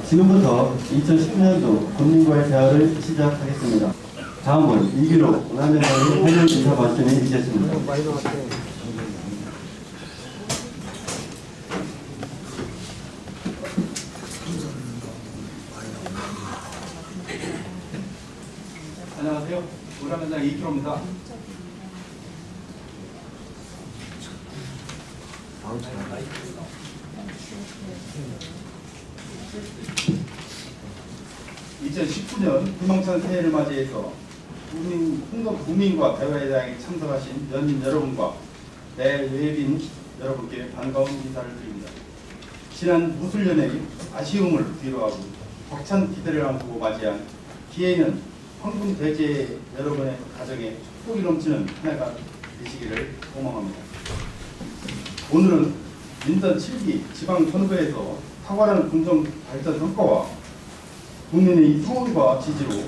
지금부터 2019년도 국민과의 대화를 시작하겠습니다. 다음은 이규록 은하위원장의 회견 인사 말씀이 있겠습니다. 안녕하세요. 은하위원장 이규록입니다. (2019년) 희망찬 새해를 맞이해서 국민과 대화회장에 참석하신 연인 여러분과 내외빈 여러분께 반가운 인사를 드립니다. 지난 무술년의 아쉬움을 뒤로하고 벅찬 기대를 안고 맞이한 기해는 황금 대제 여러분의 가정에 축복이 넘치는 한 해가 되시기를 소망합니다. 오늘은 민선 7기 지방선거에서 탁월한 공정 발전 성과와 국민의 성원과 지지로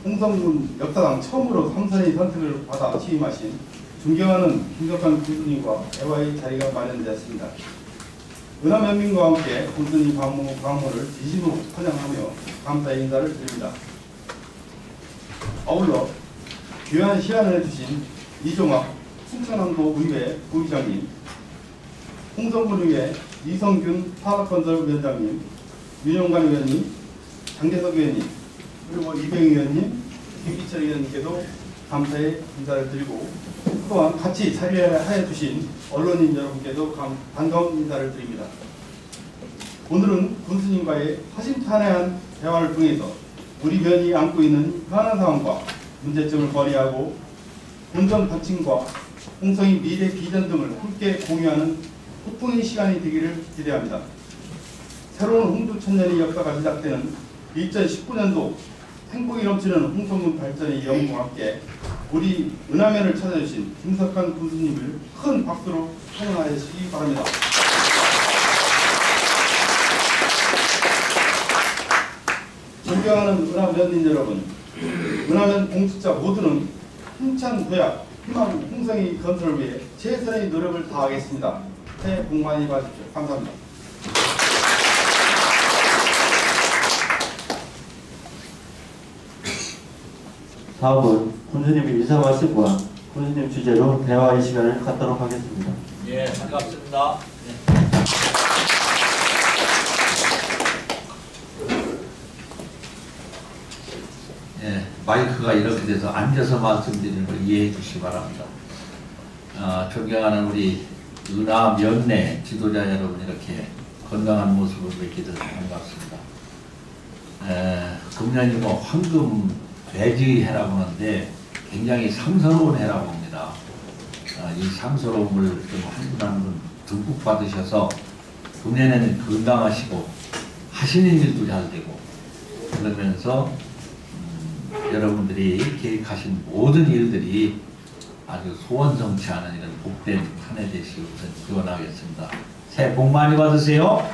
홍성군 역사상 처음으로 3선의 선택을 받아 취임하신 존경하는 김석환 군수님과 대화의 자리가 마련되었습니다. 은하면민과 함께 군수님 방문을 진심으로 환영하며 감사의 인사를 드립니다. 아울러 귀한 시간을 해주신 이종학 충청남도 의회 부의장님, 홍성군의회 이성균 사업건설위원장님, 윤영관 의원님, 장재석 의원님, 그리고 이병희 의원님, 김기철 의원님께도 감사의 인사를 드리고, 또한 같이 자리하여 주신 언론인 여러분께도 반가운 인사를 드립니다. 오늘은 군수님과의 화심탄회한 대화를 통해서 우리 면이 안고 있는 현안 상황과 문제점을 거리하고 본전 발전과 홍성의 미래 비전 등을 함께 공유하는 소통의 시간이 되기를 기대합니다. 새로운 홍두천년의 역사가 시작되는 2019년도 행복이 넘치는 홍성군 발전의 영웅과 함께 우리 은하면을 찾아주신 김석환 군수님을 큰 박수로 환영하시기 바랍니다. 존경하는 은하면민 여러분, 은하면 공직자 모두는 힘찬 도약, 희망 홍성의 건설을 위해 최선의 노력을 다하겠습니다. 새해 복 많이 받으십시오. 감사합니다. 다음은 군수님의 인사 말씀과 군수님 주제로 대화의 시간을 갖도록 하겠습니다. 예, 반갑습니다. 예, 마이크가 이렇게 돼서 앉아서 말씀드리는 걸 이해해 주시기 바랍니다. 존경하는 우리 은하면내 지도자 여러분, 이렇게 건강한 모습을 뵙게 돼서 반갑습니다. 금년이 황금 돼지 해라고 하는데 굉장히 상서로운 해라고 합니다. 이 상서로움을 좀 한 분 한 분 듬뿍 받으셔서 금년에는 건강하시고 하시는 일도 잘 되고, 그러면서 여러분들이 계획하신 모든 일들이 아주 소원성취하는 이런 복된 한 해 되시길 기원하겠습니다. 새해 복 많이 받으세요.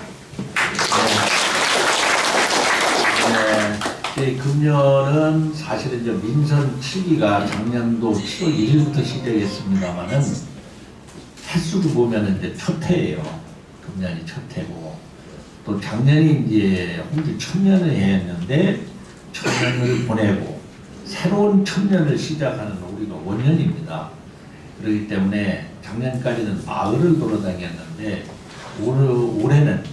금년은 사실은 이제 민선 7기가 작년도 7월 1일부터 시작했습니다만은 횟수로 보면은 이제 첫 해예요. 금년이 첫 해고, 또 작년이 이제 홍주 천년을 했는데 천년을 보내고 새로운 천년을 시작하는 우리가 원년입니다. 그렇기 때문에 작년까지는 마을을 돌아다녔는데 올해는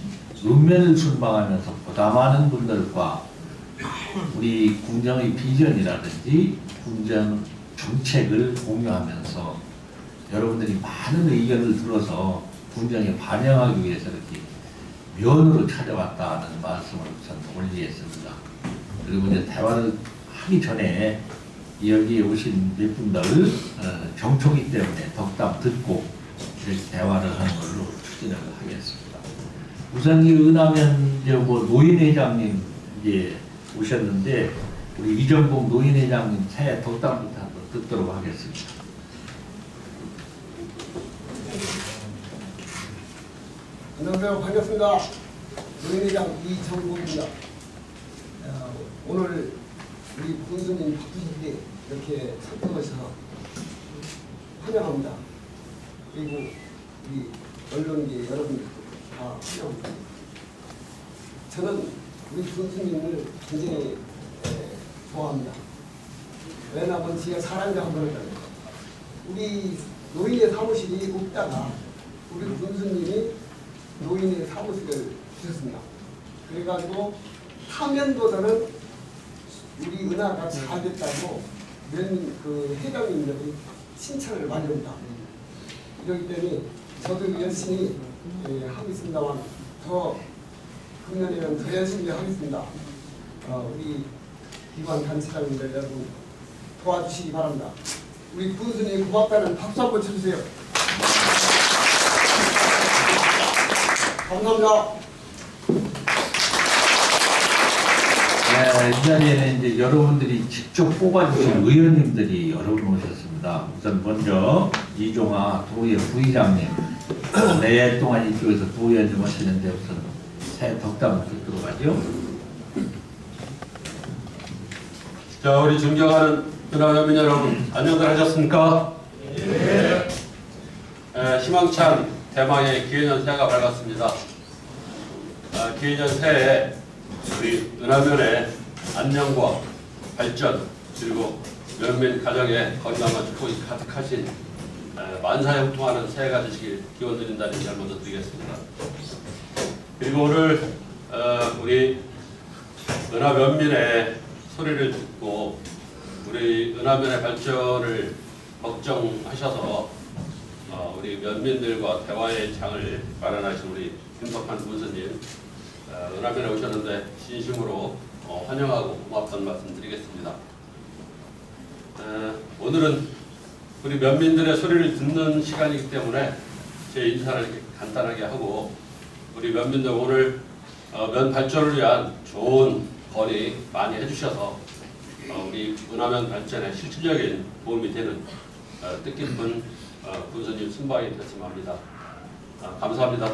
읍면을 순방하면서 보다 많은 분들과 우리 궁정의 비전이라든지 궁정 정책을 공유하면서 여러분들이 많은 의견을 들어서 궁정에 반영하기 위해서 이렇게 면으로 찾아왔다는 말씀을 우선 올리겠습니다. 그리고 이제 대화를 하기 전에 여기 오신 몇 분들 정초기 때문에 덕담 듣고 이렇게 대화를 하는 걸로 추진을 하겠습니다. 우선 이 은하면 이제 노인회장님 이제 오셨는데 우리 이정봉 노인회장님 새해 덕담부터 한번 듣도록 하겠습니다. 안녕하세요. 반갑습니다. 노인회장 이정봉입니다. 오늘 우리 군수님 바쁘신데 이렇게 참석하셔서 환영합니다. 그리고 우리 언론계 여러분들도 다 환영합니다. 저는 우리 군수님을 굉장히 좋아합니다. 왜냐하면 제가 사람이 한 번을 우리 노인의 사무실이 없다가 우리 군수님이 노인의 사무실을 주셨습니다. 그래가지고 타면보다는 우리 은하가 잘 됐다고 그 회장님들이 칭찬을 많이 합니다. 이렇기 때문에 저도 열심히 하겠습니다만 더 금년에는 더 열심히 하겠습니다. 우리 기관 단체장님들 여러분 도와주시기 바랍니다. 우리 군수님 고맙다는 박수 한번 쳐주세요. 감사합니다. 네, 이 자리에는 이제 여러분들이 직접 뽑아주신 의원님들이 여러 분 오셨습니다. 우선 먼저 이종화 도의회 부의장님, 4일 동안 이쪽에서 부의원님 하시는데 우선 새해 덕담을 듣도록 하죠. 자, 우리 존경하는 은하여민 여러분, 안녕들 하셨습니까? 예. 희망찬 대망의 기해년 새해가 밝았습니다. 기해년 새해에 우리 은하면의 안녕과 발전 그리고 면민 가정의 건강과 축복이 가득하신 만사에 호통하는 새해가 되시길 기원드린다는 인사를 먼저 드리겠습니다. 그리고 오늘 우리 은하면민의 소리를 듣고 우리 은하면의 발전을 걱정하셔서 우리 면민들과 대화의 장을 마련하신 우리 김덕환 군수님 은하면에 오셨는데 진심으로 환영하고 고맙다는 말씀 드리겠습니다. 오늘은 우리 면민들의 소리를 듣는 시간이기 때문에 제 인사를 이렇게 간단하게 하고 우리 면민들 오늘 면 발전을 위한 좋은 건의 많이 해주셔서 우리 은하면 발전에 실질적인 도움이 되는 뜻깊은 군수님 순방이 됐으면 합니다. 감사합니다.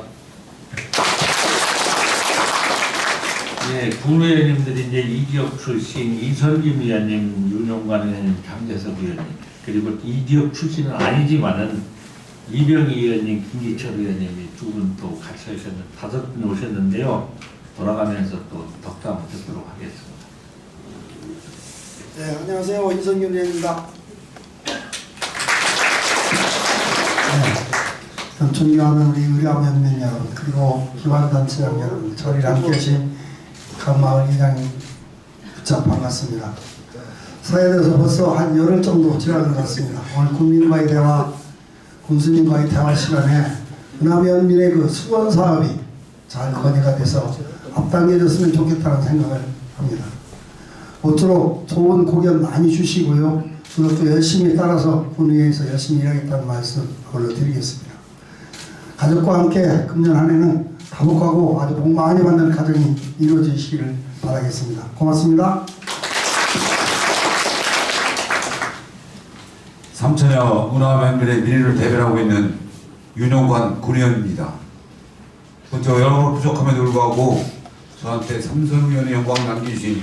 네, 군의원님들이 이제 이지역 출신 이설김 의원님, 윤용관 의원님, 장재석 의원님, 그리고 이지역 출신은 아니지만은 이병희 의원님, 김기철 의원님이 두 분 또 같이 오셨는데 5분 오셨는데요. 돌아가면서 또 덕담을 듣도록 하겠습니다. 네, 안녕하세요. 이성균 의원입니다. 네, 존경하는 우리 의료면민 여러분, 그리고 기관단체장 여러분, 저희를 함께 하신 강마을 회장님 부쩍 반갑습니다. 사회에서 벌써 한 열흘 정도 지나는 것 같습니다. 오늘 국민과의 대화, 군수님과의 대화 시간에 은하면민의 그 수건 사업이 잘 건의가 돼서 앞당겨졌으면 좋겠다는 생각을 합니다. 모쪼록 좋은 고견 많이 주시고요. 그것도 열심히 따라서 군의회에서 열심히 일하겠다는 말씀 올려드리겠습니다. 가족과 함께 금년 한 해는 다복하고 아주 복 많이 받는 가정이 이루어지시기를 바라겠습니다. 고맙습니다. 삼천여 은하면민의 민의를 대변하고 있는 윤용관 군의원입니다. 먼저 여러모로 부족함에도 불구하고 저한테 삼선의원의 영광을 남겨주신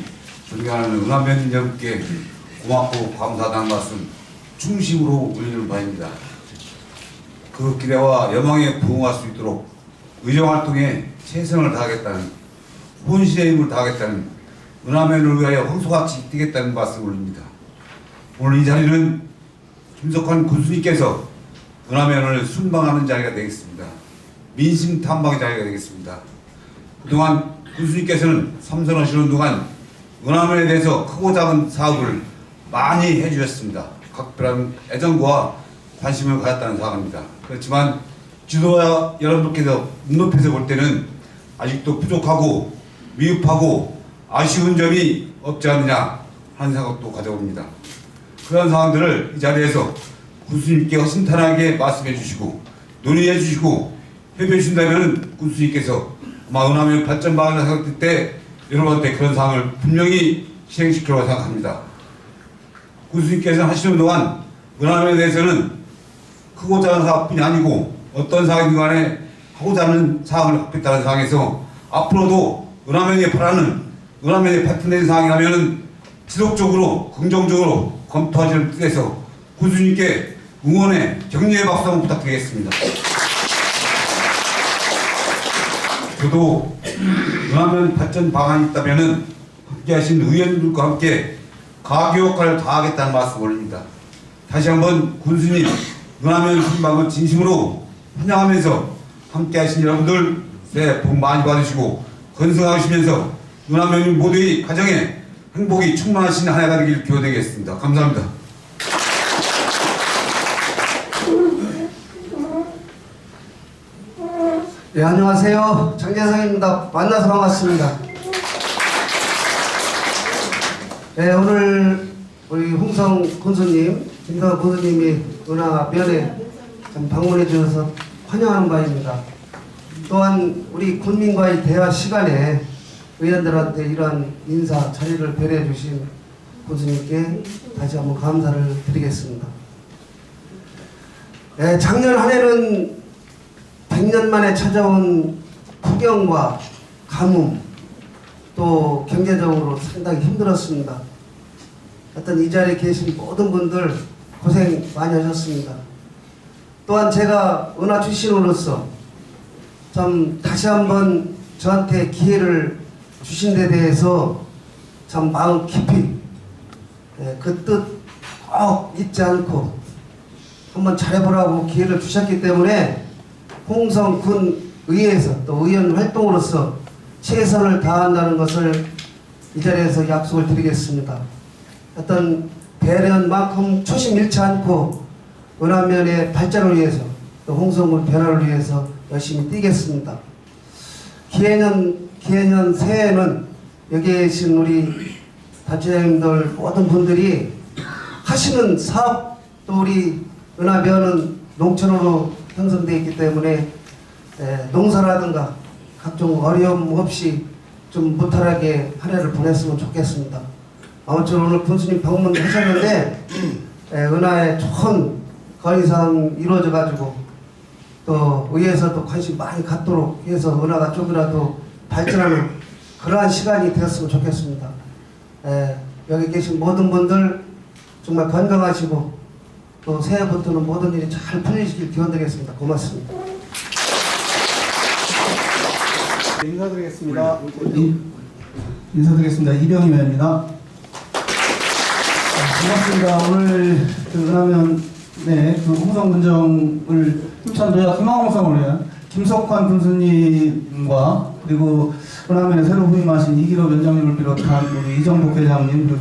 존경하는 은하면민 여러분께 고맙고 감사하다는 말씀 중심으로 올리는 바입니다. 그 기대와 여망에 부응할 수 있도록 의정활동에 최선을 다하겠다는, 혼신의 힘을 다하겠다는, 은하면을 위하여 황소같이 뛰겠다는 말씀을 올립니다. 오늘 이 자리는 김석환 군수님께서 은하면을 순방하는 자리가 되겠습니다. 민심 탐방의 자리가 되겠습니다. 그동안 군수님께서는 삼선하시는 동안 은하면에 대해서 크고 작은 사업을 많이 해주셨습니다. 각별한 애정과 관심을 가졌다는 사업입니다. 그렇지만 지도자 여러분께서 눈높이에서 볼 때는 아직도 부족하고 미흡하고 아쉬운 점이 없지 않느냐 하는 생각도 가져옵니다. 그런 사항들을 이 자리에서 군수님께 허심탄회하게 말씀해 주시고 논의해 주시고 협의해 주신다면 군수님께서 아마 은하면 발전 방안을 생각할 때 여러분한테 그런 사항을 분명히 시행시키려고 생각합니다. 군수님께서 하시는 동안 은하면에 대해서는 크고 작은 사업뿐이 아니고 어떤 사업이든 간에 하고자 하는 사항을 갖고 있다는 상황에서 앞으로도 은하면에 바라는 은하면에 파트너인 사항이라면 지속적으로 긍정적으로 검토하시는 뜻에서 군수님께 응원의 격려의 박수 한번 부탁드리겠습니다. 저도 원하면 발전 방안이 있다면 함께하신 의원들과 함께 가교 역할을 다하겠다는 말씀을 올립니다. 다시 한번 군수님 원하면 순방을 진심으로 환영하면서 함께하신 여러분들 새해 복 많이 받으시고 건승하시면서 원하면 모두의 가정에 행복이 충만하신 한 해가 되길 기원드리겠습니다. 감사합니다. 네, 안녕하세요. 장재성입니다. 만나서 반갑습니다. 네, 오늘 우리 홍성 군수님, 김성환 군수님이 은하면에 좀 방문해 주셔서 환영하는 바입니다. 또한 우리 군민과의 대화 시간에 의원들한테 이러한 인사 자리를 배려해 주신 군수님께 다시 한번 감사를 드리겠습니다. 네, 작년 한 해는 100년 만에 찾아온 폭염과 가뭄, 또 경제적으로 상당히 힘들었습니다. 하여튼 이 자리에 계신 모든 분들 고생 많이 하셨습니다. 또한 제가 은하 출신으로서 참 다시 한번 저한테 기회를 주신 데 대해서 참 마음 깊이 그 뜻 꼭 잊지 않고 한번 잘해보라고 기회를 주셨기 때문에 홍성군 의회에서 또 의원 활동으로서 최선을 다한다는 것을 이 자리에서 약속을 드리겠습니다. 어떤 배련만큼 초심 잃지 않고 은하면의 발전을 위해서 또 홍성군 변화를 위해서 열심히 뛰겠습니다. 기해년 새해에는 여기에 계신 우리 단체장님들 모든 분들이 하시는 사업 또 우리 은하면은 농촌으로 형성되어 있기 때문에 농사라든가 각종 어려움 없이 좀 무탈하게 한 해를 보냈으면 좋겠습니다. 아무쪼록 오늘 군수님 방문하셨는데 은하에 좋은 건의사항 이루어져 가지고 또 의회에서도 관심 많이 갖도록 해서 은하가 조금이라도 발전하는 그러한 시간이 되었으면 좋겠습니다. 여기 계신 모든 분들 정말 건강하시고 또 새해부터는 모든 일이 잘 풀리시길 기원드리겠습니다. 고맙습니다. 인사드리겠습니다. 인사드리겠습니다. 이병희 의원입니다. 반갑습니다. 오늘 그 은하면 그 홍성군정을 힘찬도약 희망홍성을 위한 김석환 군수님과 그리고 은하면에 새로 후임하신 이기로 위원장님을 비롯한 우리 이정복 회장님,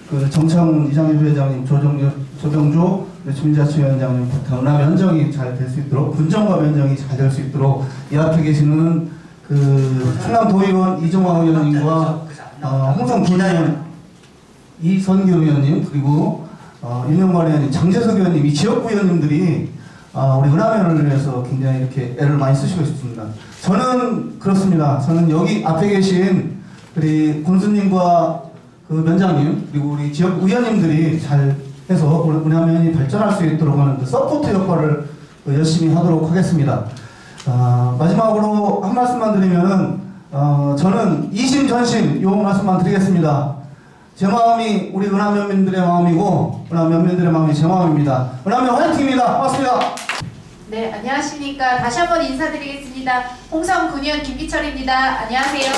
그 정창훈 이장희 회장님, 조병조 주민자치위원장님 부탁 은하면 현정이 잘 될 수 있도록 군정과 면정이 잘 될 수 있도록 이 앞에 계시는 그 충남도의원 이종황 의원님과 홍성군의원 이선규 의원님 그리고 윤영관 의원님, 장재석 의원님 이 지역구 의원님들이 우리 은하면을 위해서 굉장히 이렇게 애를 많이 쓰시고 있습니다. 저는 그렇습니다. 저는 여기 앞에 계신 우리 군수님과 그 면장님 그리고 우리 지역 의원님들이 잘 해서 은하면이 발전할 수 있도록 하는 그 서포트 역할을 열심히 하도록 하겠습니다. 마지막으로 한 말씀만 드리면은 저는 이심전심 요 말씀만 드리겠습니다. 제 마음이 우리 은하면민들의 마음이고 은하면민들의 마음이 제 마음입니다. 은하면 화이팅입니다. 고맙습니다. 네, 안녕하십니까. 다시 한번 인사드리겠습니다. 홍성군의원 김기철입니다. 안녕하세요.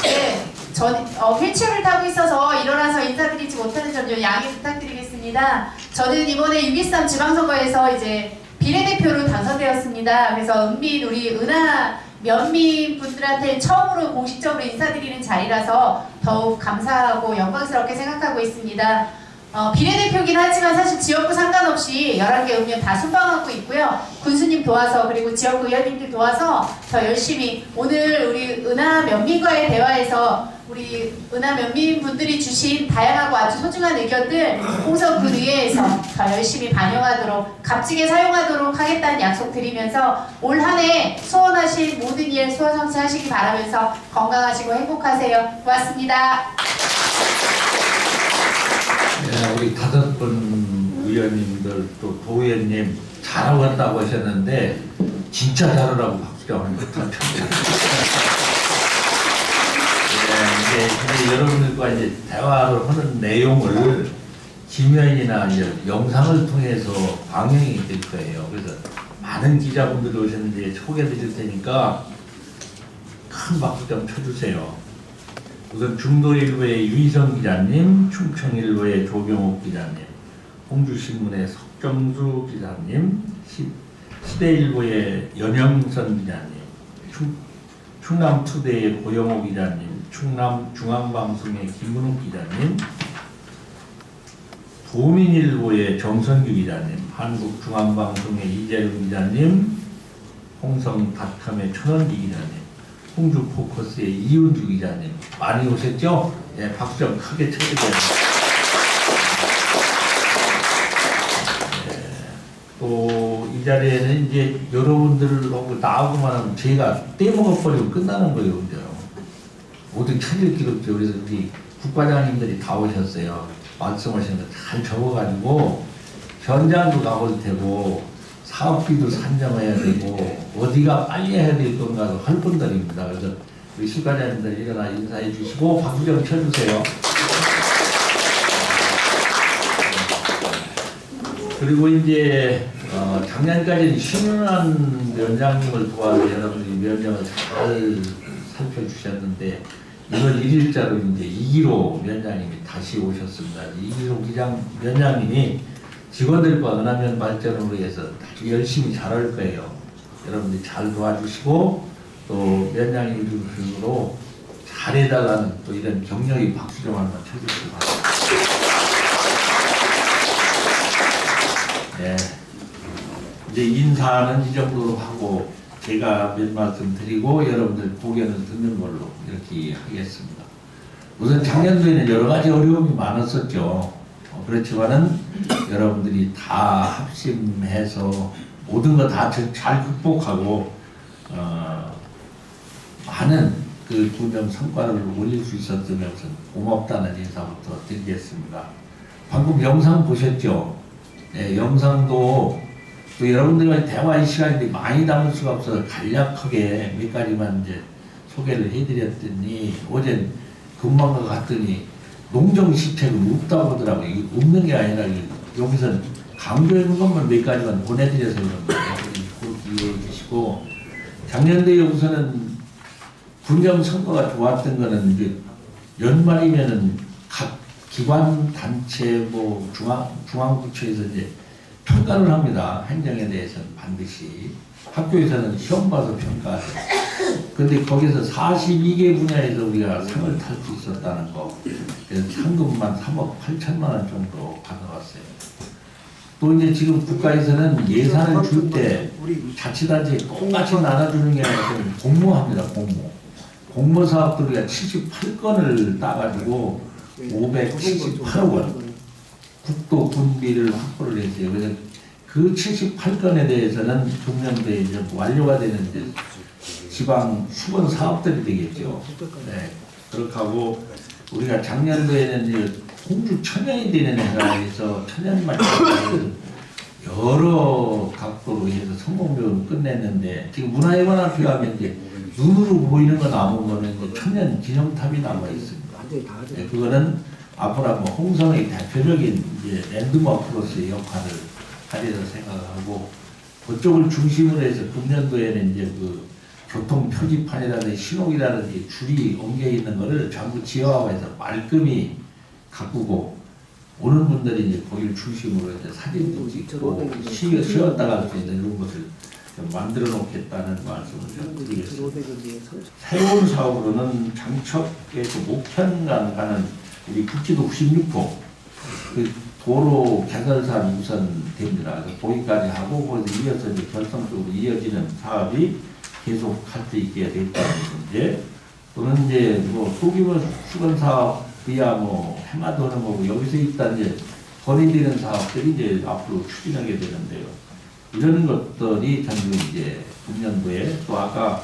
네, 전 휠체어를 타고 있어서 일어나서 인사드리지 못하는 점 양해 부탁드리겠습니다. 저는 이번에 6.13 지방선거에서 이제 비례대표로 당선되었습니다. 그래서 은민 우리 은하 면민 분들한테 처음으로 공식적으로 인사드리는 자리라서 더욱 감사하고 영광스럽게 생각하고 있습니다. 비례대표긴 하지만 사실 지역구 상관없이 11개 읍면 다 순방하고 있고요. 군수님 도와서 그리고 지역구 의원님들 도와서 더 열심히 오늘 우리 은하 면민과의 대화에서 우리 은하 면민 분들이 주신 다양하고 아주 소중한 의견들 홍성군 의회에서 더 열심히 반영하도록 값지게 사용하도록 하겠다는 약속 드리면서 올 한 해 소원하신 모든 일 소원성취하시기 바라면서 건강하시고 행복하세요. 고맙습니다. 네, 우리 5분 의원님들 또 도의원님 잘하고 갔다고 하셨는데 진짜 잘하라고 박수가 오는 것 같아요. 네, 근데 여러분들과 이제 대화를 하는 내용을 지면이나 이제 영상을 통해서 방영이 될 거예요. 그래서 많은 기자분들이 오셨는데 소개해 드릴 테니까 큰 박수 좀 쳐주세요. 우선 중도일보의 유희성 기자님, 충청일보의 조경옥 기자님, 홍주신문의 석정수 기자님, 시대일보의 연영선 기자님, 충남투데이의 고영호 기자님, 충남중앙방송의 김은욱 기자님, 도민일보의 정선규 기자님, 한국중앙방송의 이재룡 기자님, 홍성닷컴의 천원기 기자님, 홍주포커스의 이은주 기자님 많이 오셨죠? 예, 박수 좀 크게 쳐주세요. 또 이 자리에는 이제 여러분들하고 나오고만 하면 제가 떼먹어버리고 끝나는 거예요. 그죠? 모두 천일 기록죠. 그래서 우리 국과장님들이 다 오셨어요. 말씀하신 거 잘 적어가지고 현장도 가볼 테고 사업비도 산정해야 되고 어디가 빨리 해야 될 건가도 할 분들입니다. 그래서 우리 수과장님들 일어나 인사해 주시고 박수 좀 쳐주세요. 그리고 이제 작년까지는 신은한 위원장님을 도와서 여러분들이 위원장을 잘 살펴주셨는데 1월 1일자로 이제 이기로 위원장님이 다시 오셨습니다. 이기로 위원장님이 직원들과 은하면 발전을 위해서 아주 열심히 잘할 거예요. 여러분들이 잘 도와주시고 또 위원장님 중심으로 잘해달라는 또 이런 격려의 박수 좀 한번 쳐주시기 바랍니다. 네. 이제 인사는 이 정도로 하고 제가 몇 말씀 드리고 여러분들 고견을 듣는 걸로 이렇게 하겠습니다. 우선 작년도에는 여러 가지 어려움이 많았었죠. 그렇지만은 여러분들이 다 합심해서 모든 거 다 잘 극복하고 많은 그 분명 성과를 올릴 수 있었으면서 고맙다는 인사부터 드리겠습니다. 방금 영상 보셨죠? 네, 영상도 또 여러분들과 대화의 시간이 많이 담을 수가 없어서 간략하게 몇 가지만 이제 소개를 해드렸더니 어제 금방 갔더니 농정시책은 없다고 하더라고요. 이게 없는 게 아니라 여기서 강조해놓은 것만 몇 가지만 보내드려서 그런 거예요. 꼭 이해해 주시고 작년도에 우선은 분명 성과가 좋았던 거는 이제 연말이면은 각 기관 단체 뭐 중앙부처에서 이제 평가를 합니다. 행정에 대해서는 반드시 학교에서는 시험 봐서 평가해요. 근데 거기서 42개 분야에서 우리가 상을 탈 수 있었다는 거. 그래서 상금만 3억 8천만 원 정도 가져왔어요. 또 이제 지금 국가에서는 예산을 줄 때 자치단체에 똑같이 나눠주는 게 아니라 공모합니다. 공모 사업들 우리가 78건을 따가지고 578억 원 국도 군비를 확보를 했어요. 그래서 그 78건에 대해서는 금년도에 이제 완료가 되는 이제 지방 수건 사업들이 되겠죠. 네. 그렇게 하고 우리가 작년도에는 이제 홍주 천연이 되는 회사에서 천연마켓을 여러 각도로 해서 성공적으로 끝냈는데 지금 문화예관학교 하면 이제 눈으로 보이는 거 남은 거는 이제 천연 기념탑이 남아 있습니다. 네, 그거는 앞으로 한번 홍성의 대표적인 이제 랜드마크로서의 역할을 하리라 생각하고 그쪽을 중심으로 해서 금년도에는 이제 그 교통 표지판이라든지 신호기라든지 줄이 옮겨 있는 거를 전부 지화해서 말끔히 가꾸고 오는 분들이 이제 거기를 중심으로 해서 사진도 찍고 쉬었다 갈 수 있는 이런 것을 좀 만들어 놓겠다는 말씀을 좀 드리겠습니다. 새로운 사업으로는 장척에서 목현간 가는 우리 국지도 96호 그 도로 개설사업이 우선 됩니다. 거기까지 하고 거기서 이어서 이제 결성적으로 이어지는 사업이 계속 할 수 있게 됐다는 문제. 또는 이제 뭐 소규모 수건 사업이야 뭐 해마도 하는 거고 여기서 일단 이제 건의되는 사업들이 이제 앞으로 추진하게 되는데요. 이런 것들이 전부 이제 금년도에 또 아까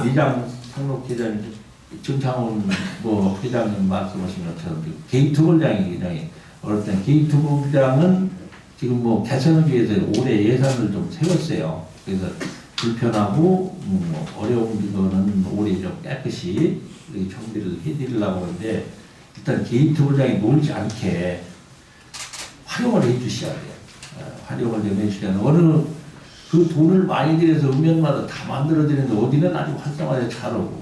이장 상록 회장님, 정창훈 뭐 회장님 말씀하신 것처럼 게이트 볼장이 굉장히 어릴 때 게이트 볼장은 지금 뭐 개선을 위해서 올해 예산을 좀 세웠어요. 그래서 불편하고 어려운 거는 올해 좀 깨끗이 이렇게 정비를 해드리려고 하는데 일단 게이트 보장이 놀지 않게 활용을 해주셔야 돼요. 활용을 좀 해주셔야 돼요. 어느 그 돈을 많이 들여서 읍면마다 다 만들어드리는데 어디는 아주 활성화를 잘하고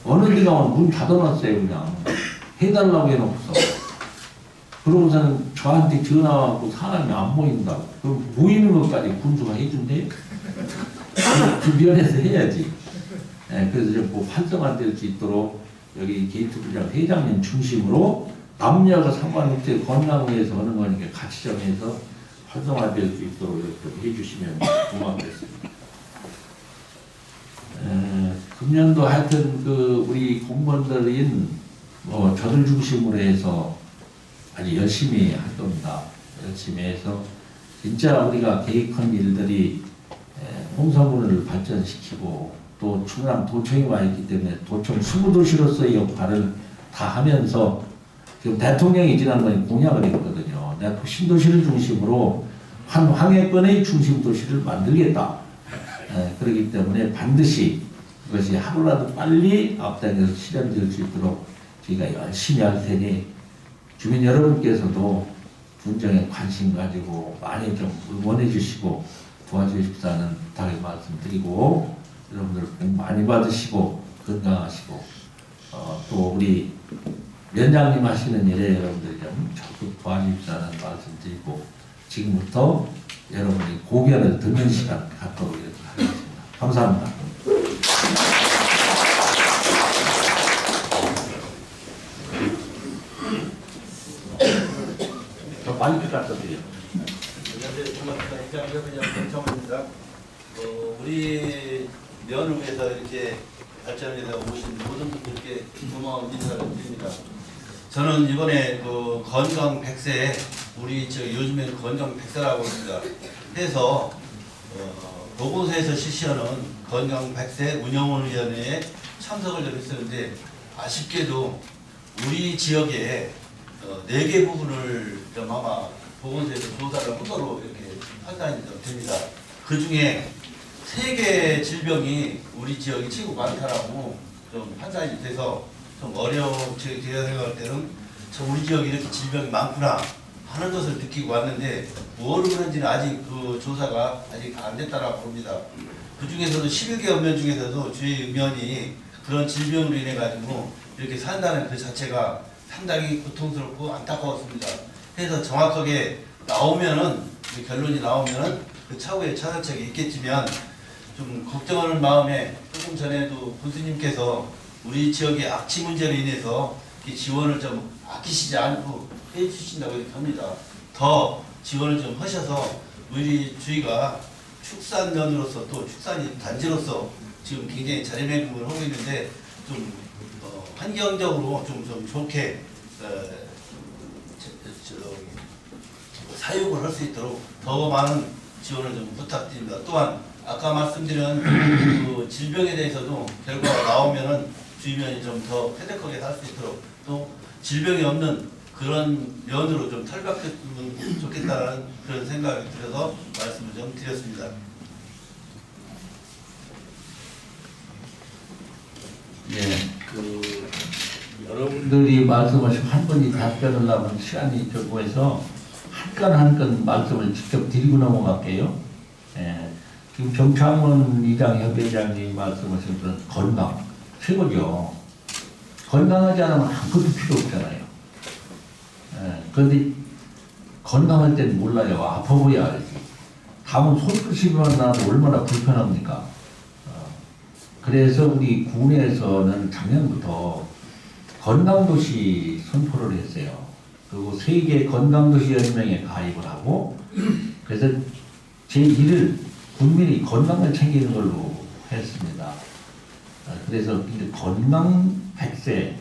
어느 데 가면 문 닫아놨어요. 그냥 해달라고 해놓고서 그러고서는 저한테 전화하고 사람이 안 모인다고. 그럼 모이는 것까지 군수가 해준대. 주변에서 해야지. 그래서 좀 뭐 활성화될 수 있도록 여기 게이트 분장 회장님 중심으로 남녀가 상관없이 건강을 위해서 하는 거니까 같이 정해서 활성화될 수 있도록 이렇게 해주시면 고맙겠습니다. 금년도 하여튼 그 우리 공무원들인 저들 중심으로 해서 아주 열심히 할 겁니다. 열심히 해서 진짜 우리가 계획한 일들이 홍성군을 발전시키고 또 충남 도청이 와 있기 때문에 도청 수구도시로서의 역할을 다 하면서 지금 대통령이 지난번에 공약을 했거든요. 내가 신도시를 중심으로 한 황해권의 중심 도시를 만들겠다. 그렇기 때문에 반드시 그것이 하루라도 빨리 앞당겨서 실현될 수 있도록 저희가 열심히 할 테니 주민 여러분께서도 분정에 관심 가지고 많이 좀 응원해 주시고 도와주십사는 부탁의 말씀드리고 여러분들 복 많이 받으시고 건강하시고 또 우리 위원장님 하시는 일에 여러분들이 좀 적극 도와주십사는 말씀드리고 지금부터 여러분이 고견을 듣는 시간 갖도록 이렇게 하겠습니다. 감사합니다. 더 많이 갖다 드려요. 안녕하세요. 고맙습니다. 입장에서 그냥 정청입니다. 우리 면을 위해서 이렇게 발전을 해서 오신 모든 분들께 고마운 인사를 드립니다. 저는 이번에 그 건강 100세 우리 요즘에는 건강 100세라고 합니다. 해서 보건소에서 실시하는 건강 100세 운영위원회에 참석을 좀 했었는데 아쉽게도 우리 지역에 4개 부분을 좀 아마 보건소에서 조사를 하도록 이렇게 판단이 됩니다. 그 중에 3개 질병이 우리 지역이 최고 많다라고 좀 판단이 돼서 좀 제가 생각할 때는 우리 지역에 이렇게 질병이 많구나 하는 것을 느끼고 왔는데 뭐를 그런지는 아직 그 조사가 아직 안 됐다라고 봅니다. 그 중에서도 11개 읍면 중에서도 저희 읍면이 그런 질병으로 인해 가지고 이렇게 산다는 그 자체가 상당히 고통스럽고 안타까웠습니다. 그래서 정확하게 나오면은 그 결론이 나오면은 그 차후에 차선책이 있겠지만 좀 걱정하는 마음에 조금 전에도 군수님께서 우리 지역의 악취 문제로 인해서 지원을 좀 아끼시지 않고 해주신다고 이렇게 합니다. 더 지원을 좀 하셔서 우리 주위가 축산면으로서 또 축산 단지로서 지금 굉장히 자리매김을 하고 있는데 좀 환경적으로 좀 좋게 사육을 할 수 있도록 더 많은 지원을 좀 부탁드립니다. 또한 아까 말씀드린 그 질병에 대해서도 결과가 나오면은 주민이 좀 더 쾌적하게 살 수 있도록 또 질병이 없는 그런 면으로 좀 탈바뀌었으면 좋겠다는 그런 생각이 들어서 말씀을 좀 드렸습니다. 여러분들이 말씀하신 한 분이 답변을 하면 시간이 적고 해서 한 건 말씀을 직접 드리고 넘어갈게요. 지금 정창원 이장 협회장님 말씀하신 그런 건강 최고죠. 건강하지 않으면 아무것도 필요 없잖아요. 그런데 건강할 때는 몰라요. 아파 보여야 알지. 다음은 손끝이만 나도 얼마나 불편합니까? 그래서 우리 군에서는 작년부터 건강도시 선포를 했어요. 그리고 세계 건강도시 연맹에 가입을 하고 그래서 제1을 국민이 건강을 챙기는 걸로 했습니다. 그래서 이제 건강 100세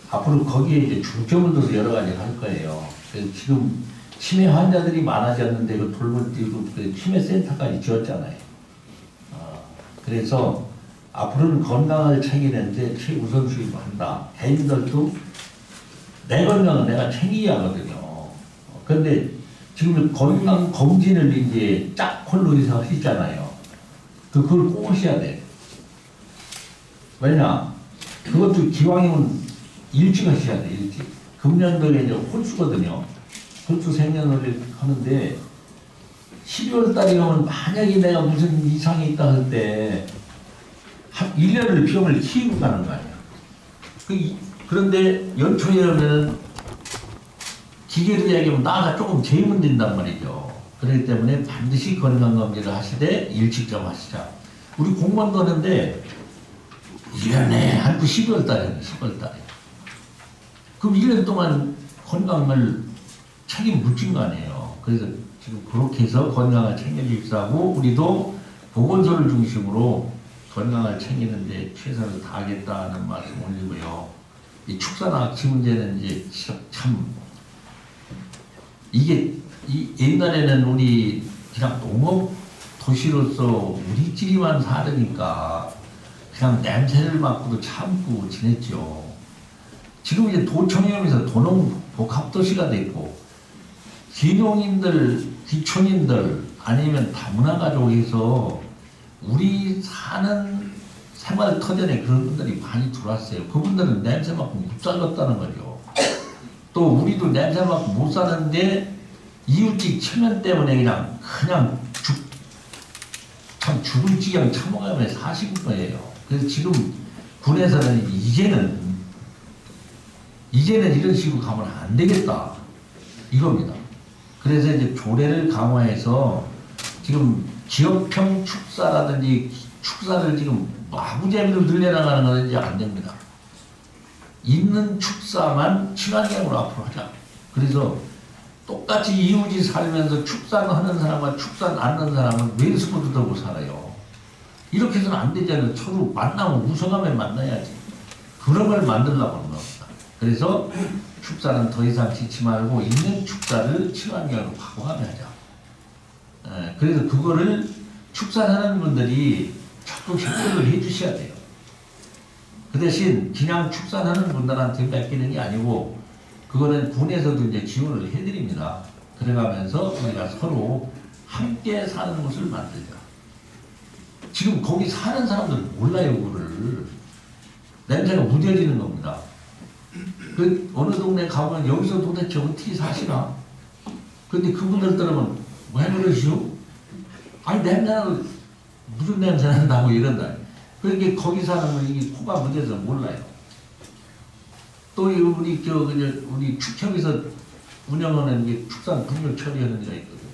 앞으로 거기에 이제 중점을 둬서 여러 가지 할 거예요. 그래서 지금 치매 환자들이 많아졌는데 그 돌볼 띄고 그 치매 센터까지 지었잖아요. 그래서 앞으로는 건강을 챙기는데 최우선순위로 한다. 개인들도 내 건강은 내가 챙겨야 하거든요. 그런데 지금 건강 검진을 이제 짝콜로 해서 하시잖아요. 그걸 꼭 하셔야 돼. 왜냐? 그것도 기왕이면 일찍 하셔야 돼, 일찍. 금년도에 이제 홀수거든요. 홀수 생년월일 하는데 12월 달이면 만약에 내가 무슨 이상이 있다 할 때 한 1년을 병을 키우고 가는 거 아니야. 그런데 연초에 오면은 기계로 얘기하면 나가 조금 재면 된단 말이죠. 그렇기 때문에 반드시 건강검진을 하시되 일찍 좀 하시자. 우리 공무원도 하는데 1년에 한 12월 달에 10월 달에. 그럼 1년 동안 건강을 책임 묻힌 거 아니에요. 그래서 지금 그렇게 해서 건강을 챙겨주시고 우리도 보건소를 중심으로 건강을 챙기는데 최선을 다하겠다는 말씀 올리고요. 이 축사나 악취 문제는 이제 참 이게 옛날에는 우리 그냥 농업 도시로서 우리끼리만 살으니까 그냥 냄새를 맡고도 참고 지냈죠. 지금 이제 도청이면서 도농 복합도시가 됐고 기농인들, 기촌인들 아니면 다문화 가족에서 우리 사는 생활 터전에 그런 분들이 많이 들어왔어요. 그분들은 냄새 맡고 못 살았다는 거죠. 또 우리도 냄새 맡고 못 사는데 이웃집 체면 때문에 그냥 죽을 지경 참아가며 사신 거예요. 그래서 지금 군에서는 이제는 이런 식으로 가면 안 되겠다 이겁니다. 그래서 이제 조례를 강화해서 지금 지역형 축사라든지 축사를 지금 마구잡이로 늘려나가는 건 이제 안 됩니다. 있는 축사만 친환경으로 앞으로 하자. 그래서 똑같이 이웃이 살면서 축산하는 사람과 축산 안 하는 사람은 왜 서로 들고 살아요? 이렇게 해서는 안 되잖아요. 서로 만나면 우성하며 만나야지. 그런 걸 만들려고 하는 겁니다. 그래서 축사는 더 이상 짓지 말고 있는 축사를 친환경으로 바꿔가며 하자. 그래서 그거를 축산하는 분들이 적극 협조를 해주셔야 돼요. 그 대신 그냥 축산하는 분들한테 맡기는 게 아니고 그거는 군에서도 이제 지원을 해드립니다. 그래가면서 우리가 서로 함께 사는 곳을 만들자. 지금 거기 사는 사람들은 몰라요, 그거를. 냄새가 무뎌지는 겁니다. 그 어느 동네 가면 여기서 도대체 어떻게 사시나? 근데 그분들 들으면 왜 그러시오? 아니 냄새나 무슨 냄새 난다고 이런다. 그렇게 거기 사는 건 이게 코가 무뎌서 몰라요. 또 우리 우리 축협에서 운영하는 게 축산 분뇨 처리하는 데가 있거든.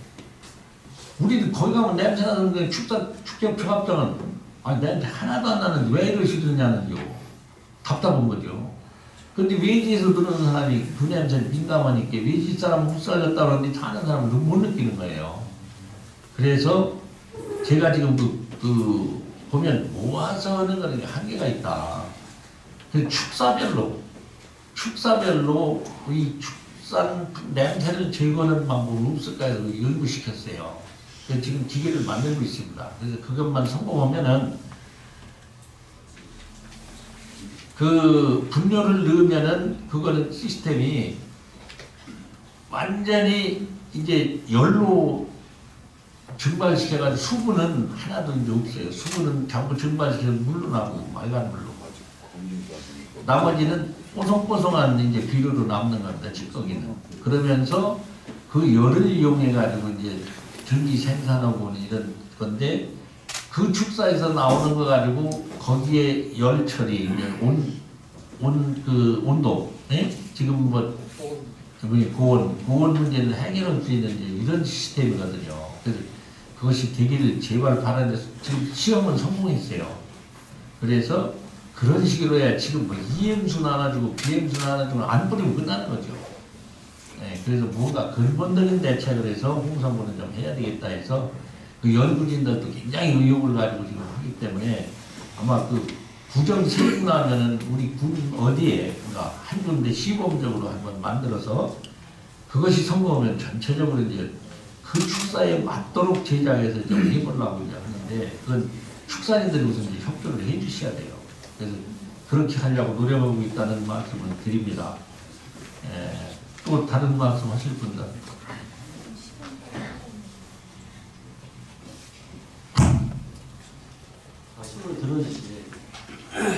우리도 거기 가면 냄새 나는 게 축협 종합장은 아니 냄새 하나도 안 나는데 왜 이러시느냐는요. 답답한 거죠. 근데 외지에서 들어오는 사람이 그 냄새를 민감하니까 외지 사람 못 살렸다 그러는데 사는 사람은 못 느끼는 거예요. 그래서 제가 지금 보면 모아서 하는 거는 한계가 있다. 그 축사별로 이 축산 냄새를 제거하는 방법은 없을까 해서 연구시켰어요. 그래서 지금 기계를 만들고 있습니다. 그래서 그것만 성공하면은 그 분뇨를 넣으면은 그거는 시스템이 완전히 이제 열로 증발시켜가지고 수분은 하나도 이제 없어요. 수분은 전부 증발시켜서 물로 나고 맑은 물로. 나머지는 뽀송뽀송한 이제 비료로 남는 겁니다. 찌꺼기는. 그러면서 그 열을 이용해가지고 이제 전기 생산하고 이런 건데 그 축사에서 나오는 거 가지고 거기에 열 처리, 온도, 예? 지금 고온 문제를 해결할 수 있는 이런 시스템이거든요. 그래서 그것이 되기를 제발 바라는데 지금 시험은 성공했어요. 그래서 그런 식으로 해야 지금 EM수 나눠주고 BM수 나눠주고 안 뿌리면 끝나는 거죠. 예, 그래서 뭔가 근본적인 대책을 해서 홍성군은 좀 해야 되겠다 해서 그 연구진들도 굉장히 의욕을 가지고 지금 하기 때문에 아마 그 구정 세고 나면은 우리 군 어디에 그러니까 한 군데 시범적으로 한번 만들어서 그것이 성공하면 전체적으로 이제 그 축사에 맞도록 제작해서 좀 해보려고 이제 하는데 그건 축사인들이 우선 이제 협조를 해주셔야 돼요. 그래서 그렇게 하려고 노력하고 있다는 말씀을 드립니다. 또 다른 말씀 하실 분들?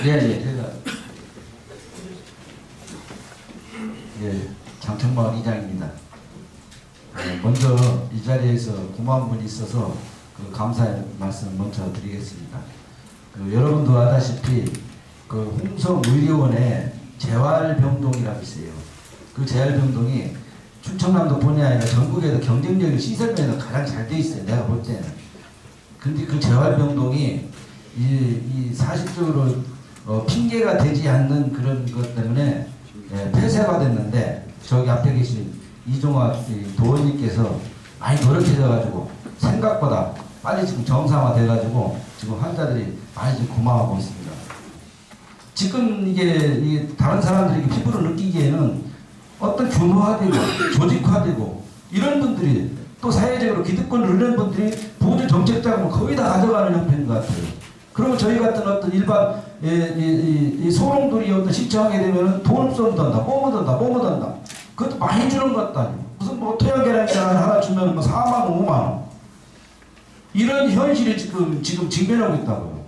예, 제가 예, 장청마을 이장입니다. 먼저 이 자리에서 고마운 분이 있어서 그 감사의 말씀 먼저 드리겠습니다. 여러분도 아다시피 그 홍성의료원에 재활병동이라고 있어요. 그 재활병동이 충청남도뿐이 아니라 전국에서 경쟁력이 시설면에서 가장 잘 돼 있어요. 내가 볼 때는. 근데 그 재활병동이 이 사실적으로 핑계가 되지 않는 그런 것 때문에 폐쇄가 됐는데, 저기 앞에 계신 이종화 도원님께서 많이 노력해져가지고 생각보다 빨리 지금 정상화 돼가지고 지금 환자들이 많이 지금 고마워하고 있습니다. 지금 이게 다른 사람들이 피부로 느끼기에는 어떤 규모화되고 조직화되고 이런 분들이 또 사회적으로 기득권을 누리는 분들이 보조 정책 자금을 거의 다 가져가는 형편인 것 같아요. 그러면 저희 같은 어떤 일반 이 소롱들이 어떤 신청하게 되면은 돈을 쏜단다, 뭐 묻었다. 그것도 많이 주는 것 같다. 무슨 뭐 토양 계란 하나 주면 뭐 4만 원, 5만 원. 이런 현실이 지금 직면하고 있다고요.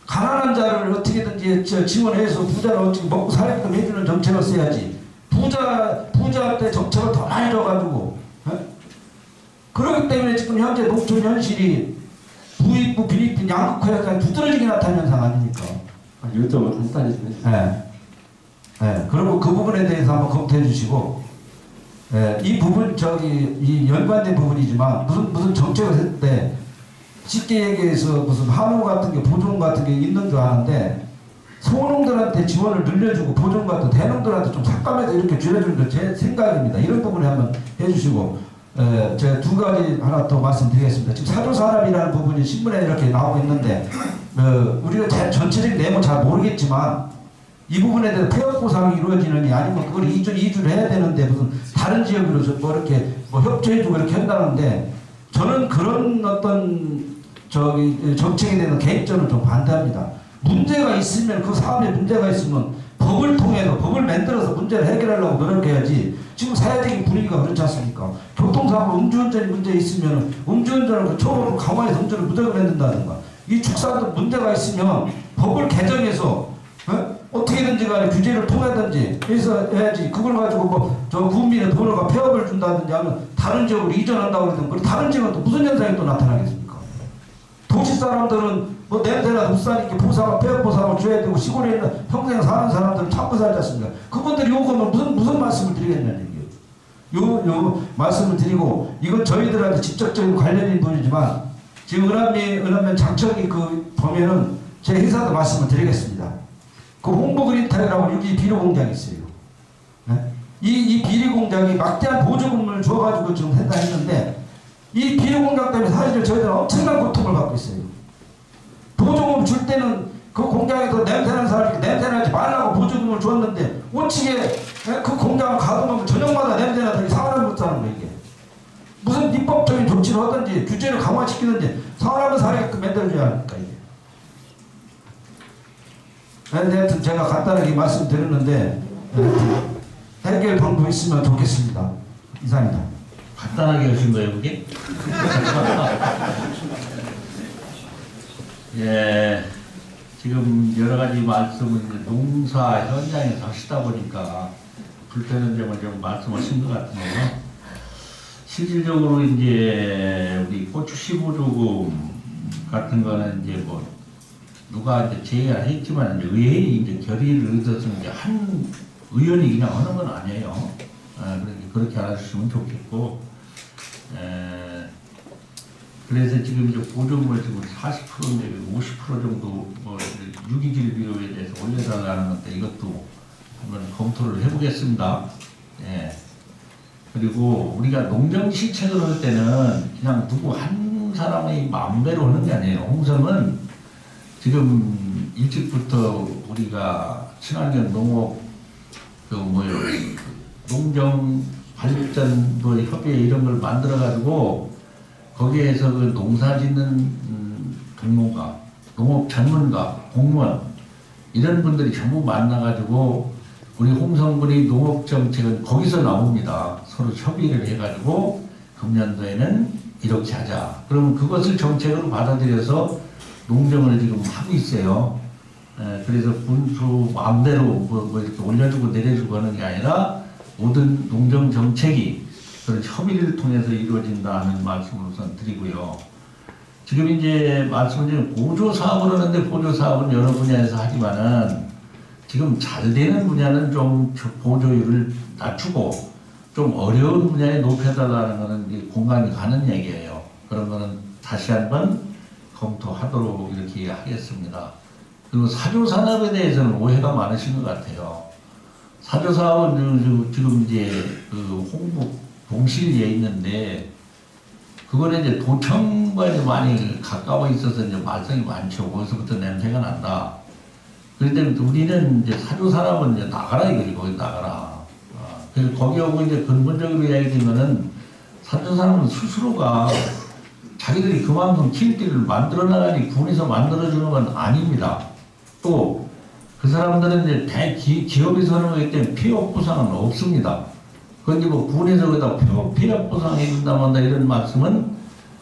가난한 자를 어떻게든지 지원해서 부자를 어떻게 먹고 살게끔 해주는 정책을 써야지. 부자한테 정책을 더 많이 줘가지고. 그렇기 때문에 지금 현재 농촌 현실이 부익부, 비익부, 양극화가 두드러지게 나타난 현상 아닙니까? 요점을 간단히 좀 해주세요. 네. 그리고 그 부분에 대해서 한번 검토해 주시고, 이 부분, 이 연관된 부분이지만, 무슨 정책을 했을 때, 쉽게 얘기해서 무슨 한우 같은 게, 보존 같은 게 있는 줄 아는데, 소농들한테 지원을 늘려주고, 보존 같은 대농들한테 좀 삭감해서 이렇게 줄여주는 게 제 생각입니다. 이런 부분에 한번 해주시고, 제가 두 가지 하나 더 말씀드리겠습니다. 지금 사조산업이라는 부분이 신문에 이렇게 나오고 있는데, 우리가 전체적인 내용은 잘 모르겠지만, 이 부분에 대해서 폐업 보상이 이루어지느니 아니면 그걸 이주를 해야 되는데 무슨 다른 지역으로 뭐 이렇게 뭐 협조해주고 이렇게 한다는데, 저는 그런 어떤 정책에 대해서 개인적으로 좀 반대합니다. 문제가 있으면 그 사업에 문제가 있으면 법을 통해서 법을 만들어서 문제를 해결하려고 노력해야지. 지금 사회적인 분위기가 그렇지 않습니까? 교통사고 음주운전이 문제 있으면 음주운전을 그 초보로 강화해서 음주를 무조건 해준다든가, 이 축사도 문제가 있으면 법을 개정해서 어떻게든지 간에 규제를 통하든지 해서 해야지. 그걸 가지고 저 국민의 돈을 폐업을 준다든지 하면 다른 지역으로 이전한다고 그러든, 그 다른 지역은 또 무슨 현상이 또 나타나겠습니까? 도시 사람들은 뭐 냄새나 못 사니까 폐업 보상을 줘야 되고, 시골에 있는 평생 사는 사람들은 참고 살지 않습니까? 그분들이 요거면 무슨 말씀을 드리겠냐는 얘기예요. 요 말씀을 드리고, 이건 저희들한테 직접적인 관련인 분이지만, 지금 은암면 장척이 보면은 제 회사도 말씀을 드리겠습니다. 그 홍보그린타이라고 여기 비료 공장이 있어요. 이 비료 공장이 막대한 보조금을 줘가지고 지금 한다 했는데, 이 비료 공장 때문에 사실 저희들은 엄청난 고통을 받고 있어요. 보조금 줄 때는 그 공장에서 냄새나는 사람이 냄새나지 말라고 보조금을 줬는데, 오치게 그 공장을 가동하면 저녁마다 냄새나더니 사람 못 사는 거예요, 이게. 무슨 입법적인 조치를 하든지 규제를 강화시키든지 사람을 살게끔 만들어줘야 하니까, 이게. 하여튼 제가 간단하게 말씀드렸는데, 해결 방법이 있으면 좋겠습니다. 이상입니다. 간단하게 하신 거예요, 그게? 예, 지금 여러 가지 말씀을 이제 농사 현장에서 하시다 보니까 불편한 점을 좀 말씀하신 것 같은데요. 실질적으로 이제 우리 고추 15조금 같은 거는 이제 뭐 누가 이제 제의를 했지만, 이제 의회의 이제 결의를 얻어서 이제 한 의원이 그냥 하는 건 아니에요. 그렇게 알아주시면 좋겠고, 그래서 지금 이제 보조금을 지금 40%인데 50% 정도 뭐 유기질 비료에 대해서 올려달라는 건데, 이것도 한번 검토를 해보겠습니다. 예. 그리고 우리가 농정 시책을 할 때는 그냥 누구 한 사람의 마음대로 하는 게 아니에요. 홍성은 지금 일찍부터 우리가 친환경 농업 농정 발전 협의회 이런 걸 만들어 가지고, 거기에서 그 농사 짓는 전문가, 농업 전문가, 공무원 이런 분들이 전부 만나 가지고 우리 홍성군의 농업 정책은 거기서 나옵니다. 서로 협의를 해 가지고 금년도에는 이렇게 하자. 그러면 그것을 정책으로 받아들여서 농정을 지금 하고 있어요. 그래서 분수 마음대로 뭐 이렇게 올려주고 내려주고 하는 게 아니라 모든 농정 정책이 그런 협의를 통해서 이루어진다는 말씀을 우선 드리고요. 지금 이제 말씀드린 보조 사업을 하는데 보조 사업은 여러 분야에서 하지만은 지금 잘 되는 분야는 좀 보조율을 낮추고 좀 어려운 분야에 높여달라는 것은 공감이 가는 얘기예요. 그런 거는 다시 한번 검토하도록 이렇게 하겠습니다. 그리고 사조산업에 대해서는 오해가 많으신 것 같아요. 사조사업은 지금 이제 그 홍북 동실리에 있는데 그거는 이제 도청과 이제 많이 가까워 있어서 이제 말썽이 많죠. 거기서부터 냄새가 난다. 그런데 우리는 이제 사조산업은 이제 나가라 이거지. 거기 나가라. 그래서 거기 오고 이제 근본적으로 이야기되면은 사조산업은 스스로가 자기들이 그만큼 길들을 만들어 나가니 군에서 만들어주는 건 아닙니다. 또 그 사람들은 이제 기업에서 하는 거기 때문에 피업 보상은 없습니다. 그런데 뭐 군에서 거기다 피업 보상해 준다만다 이런 말씀은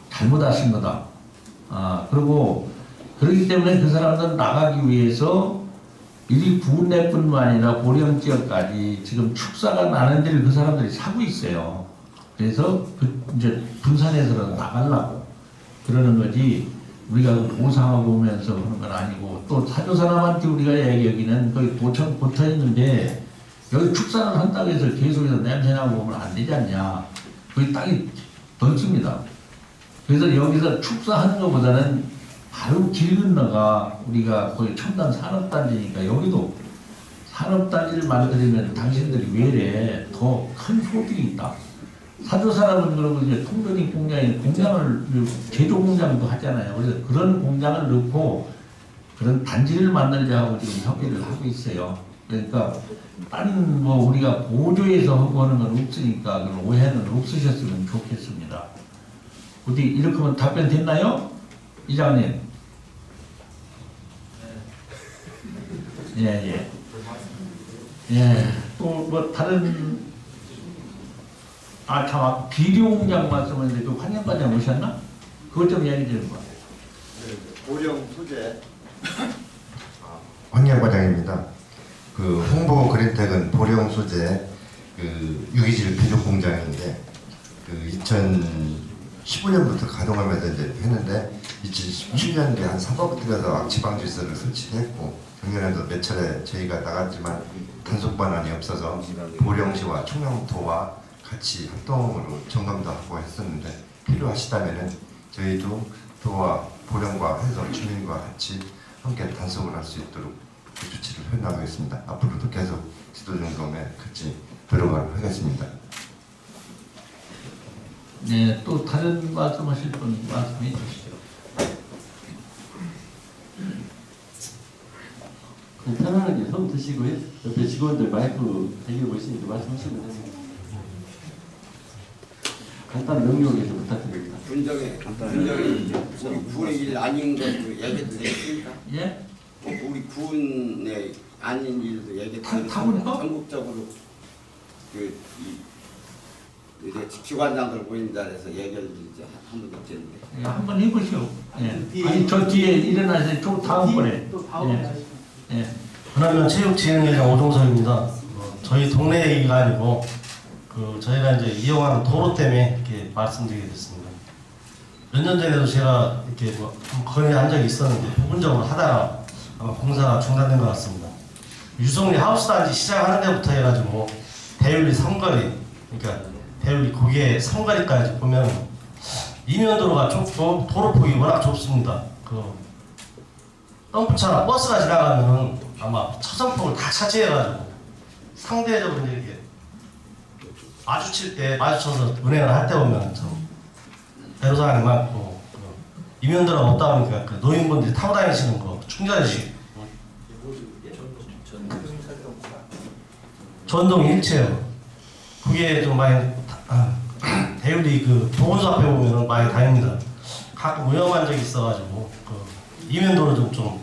잘못하신 거다. 그리고 그렇기 때문에 그 사람들은 나가기 위해서 이 군내뿐만 아니라 고령 지역까지 지금 축사가 나는 데를 그 사람들이 사고 있어요. 그래서 이제 분산해서 나가려고 그러는 거지. 우리가 보상하고 오면서 그런 건 아니고 또 사조산업한테 우리가 여기는 거의 도청 붙어 있는데 여기 축산을 한다고 해서 계속해서 냄새나고 오면 안 되지 않냐. 거기 땅이 넓습니다. 그래서 여기서 축사하는 것보다는 바로 길 건너가 우리가 거의 첨단 산업단지니까 여기도 산업단지를 만들면 당신들이 외래 더 큰 소득이 있다. 사조산업은 그러고 이제 통조림 공장을 제조 공장도 하잖아요. 그래서 그런 공장을 넣고 그런 단지를 만들자 하고 지금 협의를 하고 있어요. 그러니까 딴 뭐 우리가 보조해서 하고 하는 건 없으니까 그런 오해는 없으셨으면 좋겠습니다. 어디 이렇게 하면 답변 됐나요? 이장님? 예. 또 뭐 다른 참, 비료 공장 말씀하는데 그 환경과장 오셨나? 그것 좀 이야기 좀 봐. 보령 소재 환경과장입니다. 그 홍보 그린텍은 보령 소재 그 유기질 비료 공장인데 그 2015년부터 가동하면서 이제 했는데 2017년도에 한 3번부터 가서 악취 방지설을 설치했고 작년에도 몇 차례 저희가 나갔지만 단속 반환이 없어서 보령시와 충청도와 같이 합동으로 점검도 하고 했었는데 필요하시다면은 저희도 도와 보령과 해서 주민과 같이 함께 단속을 할 수 있도록 그 조치를 해나가겠습니다. 앞으로도 계속 지도점검에 같이 들어가도록 하겠습니다. 네, 또 다른 말씀하실 분 말씀해 주시죠. 편안하게 손 드시고요. 옆에 직원들 마이크 대기하고 있으니까 말씀하시면 됩니다. 간단한 명령을 좀 부탁드립니다. 분정에 우리 군의 일 아닌 것도 얘기도 되겠습니까? 예? 우리 군의 아닌 일도 얘기도 되겠습니까? 전국적으로 이제 기관장들 모인 자리에서 얘기를 이제 한번 듣겠는데. 예, 한번 해보시오. 예. 아니 저 뒤에 일어나서 좀 다음번에. 예. 그러면 체육진흥회장 오종석입니다. 저희 동네 얘기가 아니고 저희가 이제 이용하는 도로 때문에 이렇게 말씀드리게 됐습니다. 몇 년 전에도 제가 이렇게 건의한 적이 있었는데 부분적으로 하다가 아마 공사가 중단된 것 같습니다. 유성리 하우스단지 시작하는 데부터 해가지고 대율리 삼거리, 그러니까 대율리 고개 삼거리까지 보면 이면도로가 좁고 도로폭이 워낙 좁습니다. 덤프차나 버스가 지나가면 아마 차선폭을 다 차지해가지고 상대적으로 이렇게 마주칠 때 마주쳐서 운행을 할 때 보면 참 배로사항이 많고 이면도로가 없다 보니까 그 노인분들이 타고 다니시는 거 충전식 전동 일체요. 그게 좀 많이 대율리 그 보건소 앞에 보면 많이 다닙니다. 가끔 위험한 적이 있어가지고 이면도로 좀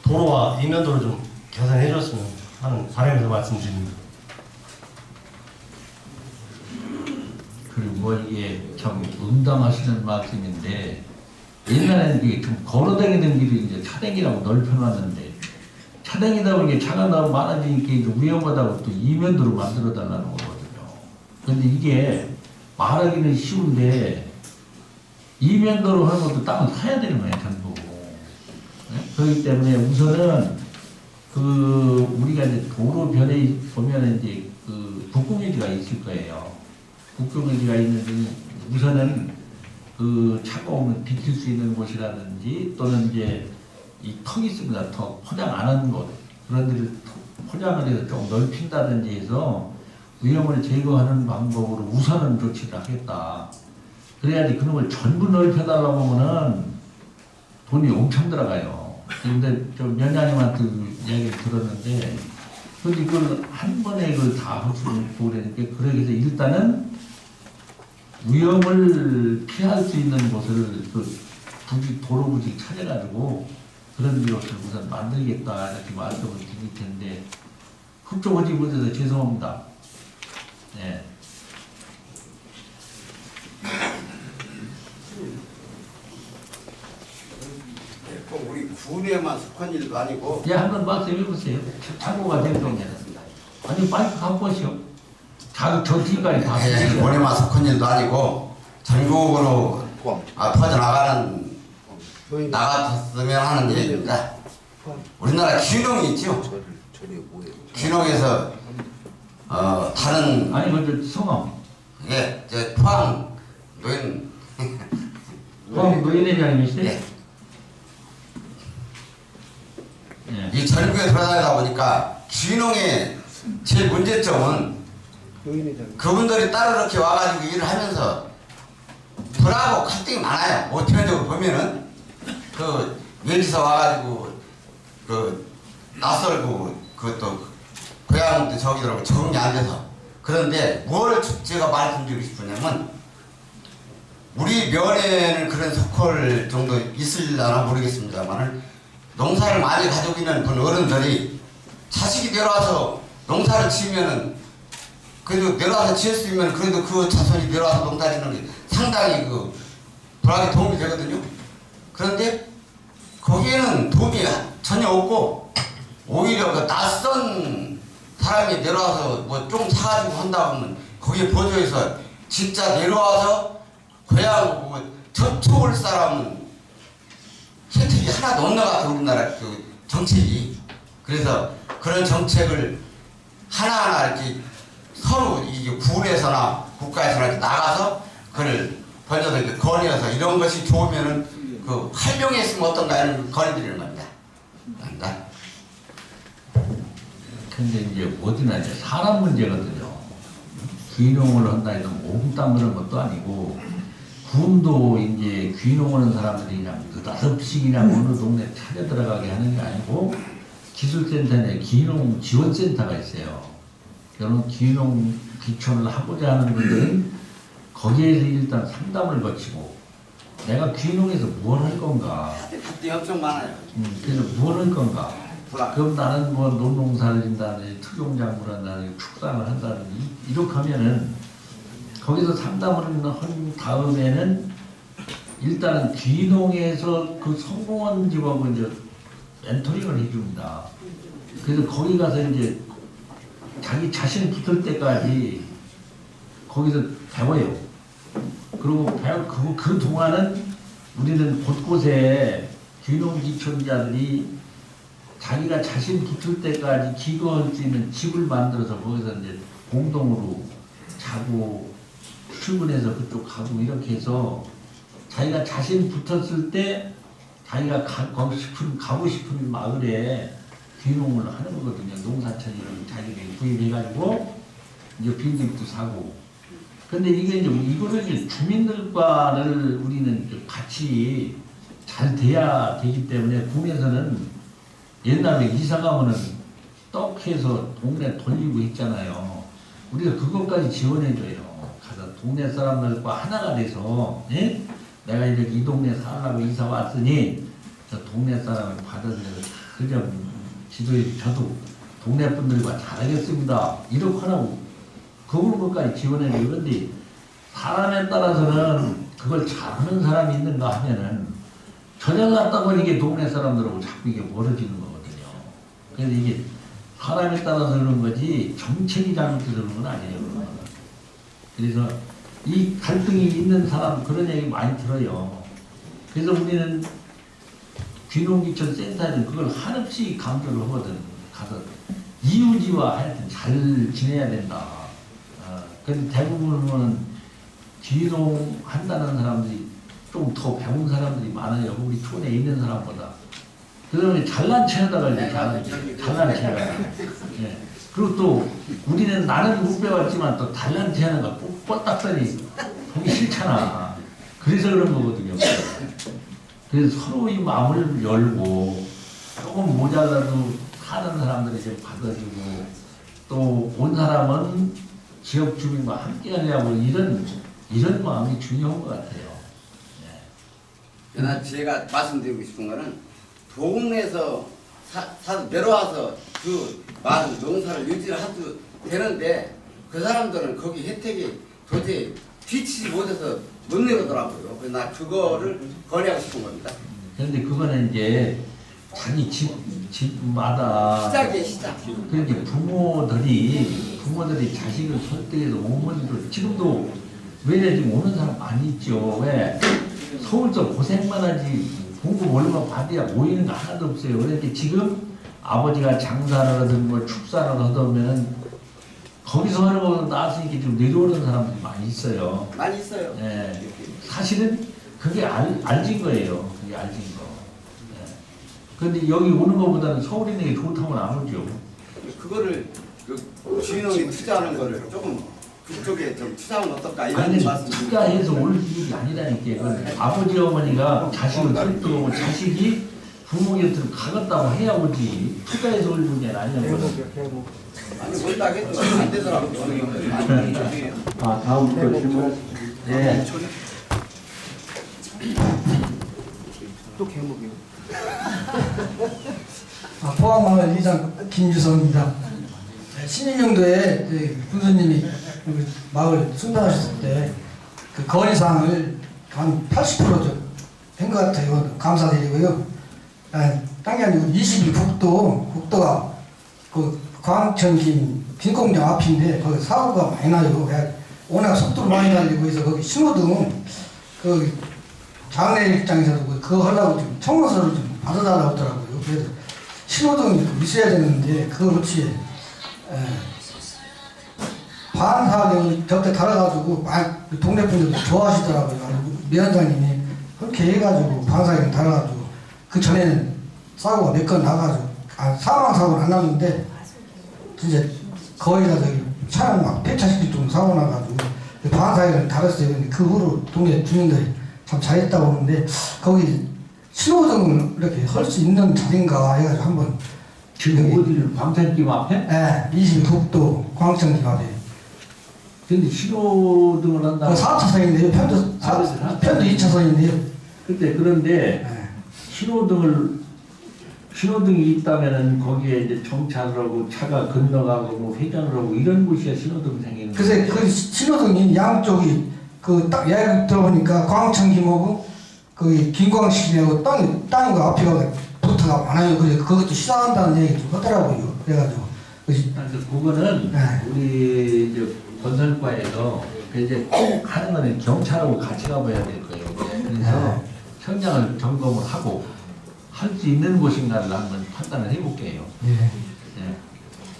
도로와 이면도로 좀 개선해 줬으면 하는 바람에서 말씀드립니다. 그리고 뭐 이게 참 응당하시는 말씀인데 옛날에는 이게 좀 걸어다니는 길이 이제 차대기라고 넓혀놨는데 하당이다 보니까 차가 너무 많아지니까 이제 위험하다고 또 이면도로 만들어 달라는 거거든요. 근데 이게 말하기는 쉬운데 이면도로 하는 것도 땅을 사야 되는 거예요, 전부. 네? 그렇기 때문에 우선은 우리가 이제 도로변에 보면 이제 북공유지가 있을 거예요. 북공유지가 있는데 우선은 차가움을 비킬 수 있는 곳이라든지 또는 이제 이 턱이 있습니다. 턱 포장 안 하는 곳 그런 데를 포장을 해서 좀 넓힌다든지 해서 위험을 제거하는 방법으로 우선은 조치를 하겠다. 그래야지 그놈을 전부 넓혀달라고 하면은 돈이 엄청 들어가요. 근데 좀 면장님한테 이야기를 들었는데 근데 이걸 한 번에 다 할 수 있고 그러니까 그러기 위해서 일단은 위험을 피할 수 있는 곳을 도로 부지 찾아가지고 그런 것을 우선 만들겠다 이렇게 말씀을 드릴 텐데 흡족하지 못해서 죄송합니다. 네. 꼭 우리 군에만 속한 일도 아니고. 예, 한번 말씀해 보세요. 참고가 대통령이었습니다. 아니 빨리 갖고 오시오. 저 뒤까지 다. 군에만 속한 일도 아니고 전국으로 퍼져나가는 나갔으면 하는 얘기입니다. 우리나라 귀농이 있죠. 귀농에서 다른 아니 먼저 성함. 예, 저 포항 노인. 포항 노인회장님이시죠? 예. 이 전국에 돌아다니다 보니까 귀농의 제일 문제점은 그분들이 따로 이렇게 와가지고 일을 하면서 불하고 갈등이 많아요. 모티면적으로 보면은 외지서 와가지고 낯설고 그것도 고향도 저기더라고 적응이 안 돼서. 그런데 뭘 제가 말씀드리고 싶으냐면 우리 면에는 그런 석홀 정도 있으려나 모르겠습니다만 농사를 많이 가지고 있는 분 어른들이 자식이 내려와서 농사를 지으면은 그래도 내려와서 지을 수 있으면 그래도 그 자손이 내려와서 농사 짓는 게 상당히 불악에 도움이 되거든요. 그런데 거기에는 도움이 전혀 없고 오히려 낯선 사람이 내려와서 뭐 좀 사가지고 한다 보면 거기에 보조해서 진짜 내려와서 고향 접촉할 사람은 혜택이 하나도 없는 것 같아요. 우리나라 정책이. 그래서 그런 정책을 하나하나 이렇게 서로 이게 군에서나 국가에서나 이렇게 나가서 그걸 번져서 이렇게 건의해서 이런 것이 좋으면은 활용했으면 어떤가 이런 건의드리는 겁니다. 아닌가? 근데 이제 어디나 이제 사람 문제거든요. 귀농을 한다 해도 오금 땀그는 것도 아니고 군도 이제 귀농하는 사람들이 그냥 느닷없이 그냥 어느 동네 찾아 들어가게 하는 게 아니고 기술센터에 귀농 지원센터가 있어요. 그런 귀농 귀촌을 하고자 하는 분들은 거기에서 일단 상담을 거치고 내가 귀농해서 뭘 할 건가? 갈등이 엄청 많아요. 그래서 뭘 할 건가? 그럼 나는 뭐 농농사를 진다든지 특용작물을 한다든지 축산을 한다든지 이렇게 하면은 거기서 상담을 한 다음에는 일단은 귀농에서 성공한 집하고 이제 멘토링을 해줍니다. 그래서 거기 가서 이제 자기 자신 붙을 때까지 거기서 배워요. 그리고 그 동안은 우리는 곳곳에 귀농귀촌자들이 자기가 자신 붙을 때까지 기거할 수 있는 집을 만들어서 거기서 이제 공동으로 자고 출근해서 그쪽 가고 이렇게 해서 자기가 자신 붙었을 때 자기가 가고 싶은 마을에 귀농을 하는 거거든요. 농사천이를 자기들이 구입해가지고 이제 빈집도 사고. 근데 이게 이거를 이제 주민들과를 우리는 같이 잘 돼야 되기 때문에 군에서는 옛날에 이사 가면은 떡 해서 동네 돌리고 했잖아요. 우리가 그것까지 지원해줘요. 가서 동네 사람들과 하나가 돼서, 예? 내가 이렇게 이 동네 살라고 이사 왔으니 저 동네 사람을 받아들여서 그냥 지도에 저도 동네 분들과 잘하겠습니다. 이렇게 하라고 그런 것까지 지원해줘요. 그런데 사람에 따라서는 그걸 잘하는 사람이 있는가 하면은 저녁 갔다 보니 이게 동네 사람들하고 자꾸 이게 멀어지는 거거든요. 그래서 이게 사람에 따라서 그런 거지 정책이 잘못돼서 그런 건 아니에요. 그래서 이 갈등이 있는 사람 그런 얘기 많이 들어요. 그래서 우리는 귀농귀촌 센터에는 그걸 한없이 강조를 하거든. 가서 이웃이와 하여튼 잘 지내야 된다. 근데 대부분은 귀농한다는 사람들이 좀 더 배운 사람들이 많아요. 우리 촌에 있는 사람보다. 그러면 잘난 체하다가 이렇게 하는 잘난 체하다가. 예. 그리고 또 우리는 나는 못 배웠지만 또 잘난 체하는 거 뻗닥더니 보기 싫잖아. 그래서 그런 거거든요. 그래서 서로의 마음을 열고 조금 모자라도 사는 사람들이 좀 받아주고 또 온 사람은 지역 주민과 함께 하려고 이런 마음이 중요한 것 같아요. 그러나 제가 말씀드리고 싶은 거는 동네에서 내려와서 그 많은 농사를 유지를 해도 되는데 그 사람들은 거기 혜택이 도저히 뒤치지 못해서 못 내려오더라고요. 그래서 나 그거를 건의하고 싶은 겁니다. 그런데 그거는 이제 자기 집마다 시작. 그런데 부모들이 자식을 설득해서 어머니도 지금도 왜냐 지금 오는 사람 많이 있죠. 왜 서울서 고생만 하지 공부 얼마 받아야 모이는 거 하나도 없어요. 그러니까 지금 아버지가 장사를 하든 뭐 축사를 하든 거기서 하는 거 나왔으니까 좀 내려오는 사람들이 많이 있어요. 많이 있어요. 예. 사실은 그게 알진 거예요. 그게 알진 거. 예. 그런데 여기 오는 것보다는 서울에 있는 게 좋다고는 안 오죠. 그거를 그 주인원이 투자하는 거를 조금 그쪽에 좀 투자하면 어떨까 이런 아니 말씀. 투자해서 올 일이 아니라니까. 아버지 어머니가 자식을 설득하고 자식이 부모 곁으로 가겠다고 해야 오지. 투자해서 올 문제는 아니라고. 아니 못다 해도 안 되더라고요. 다음 또 질문하십시오. 네. 또 개목이요. 포항마을 이장 김유성입니다. 신인영도에 군수님이 마을 순단하셨을 때 그 건의사항을 한 80% 된 것 같아요. 감사드리고요. 땅이 아니고 21 국도가 그 광천김 빈공장 앞인데 거기 사고가 많이 나요. 워낙 속도를 많이 달리고 해서 거기 신호등 그 장례 입장에서도 그거 하려고 좀 청원서를 좀 받아달라고 하더라고요. 그래서 신호등이 있어야 되는데 그거 없이 반사경을 적대 달아가지고 동네 분들도 좋아하시더라고요. 위원장님이 그렇게 해가지고 반사경 달아가지고 그 전에는 사고가 몇 건 나가지고 사망 사고는 안 났는데 진짜 거의 다 저기 차량 막 폐차시킬 정도 사고 나가지고 반사경을 달았어요. 근데 그 후로 동네 주민들이 참 잘했다고 하는데 거기 신호등을 이렇게 할 수 있는 자리인가 해가지고 한번 지금 어디를 광천김 앞에? 네, 26도 광천김 앞에. 근데 신호등을 한다고? 4차선인데요. 편도 2차선인데요. 그런데 신호등이 있다면은 거기에 이제 정차를 하고 차가 건너가고 뭐 회전을 하고 이런 곳이야 신호등 생기는. 그래서 그 신호등이 양쪽이 그 딱 예를 들어보니까 광천김하고 그 김광식이하고 땅과 앞에가 부터가 많아요. 그래서 그것도 시사한다는 얘기 좀 하더라고요. 그래가지고. 그거는 우리 이제 건설과에서 이제 꼭 하는 거는 경찰하고 같이 가봐야 될 거예요. 그래서 현장을 점검을 하고 할 수 있는 곳인가를 한번 판단을 해볼게요. 예.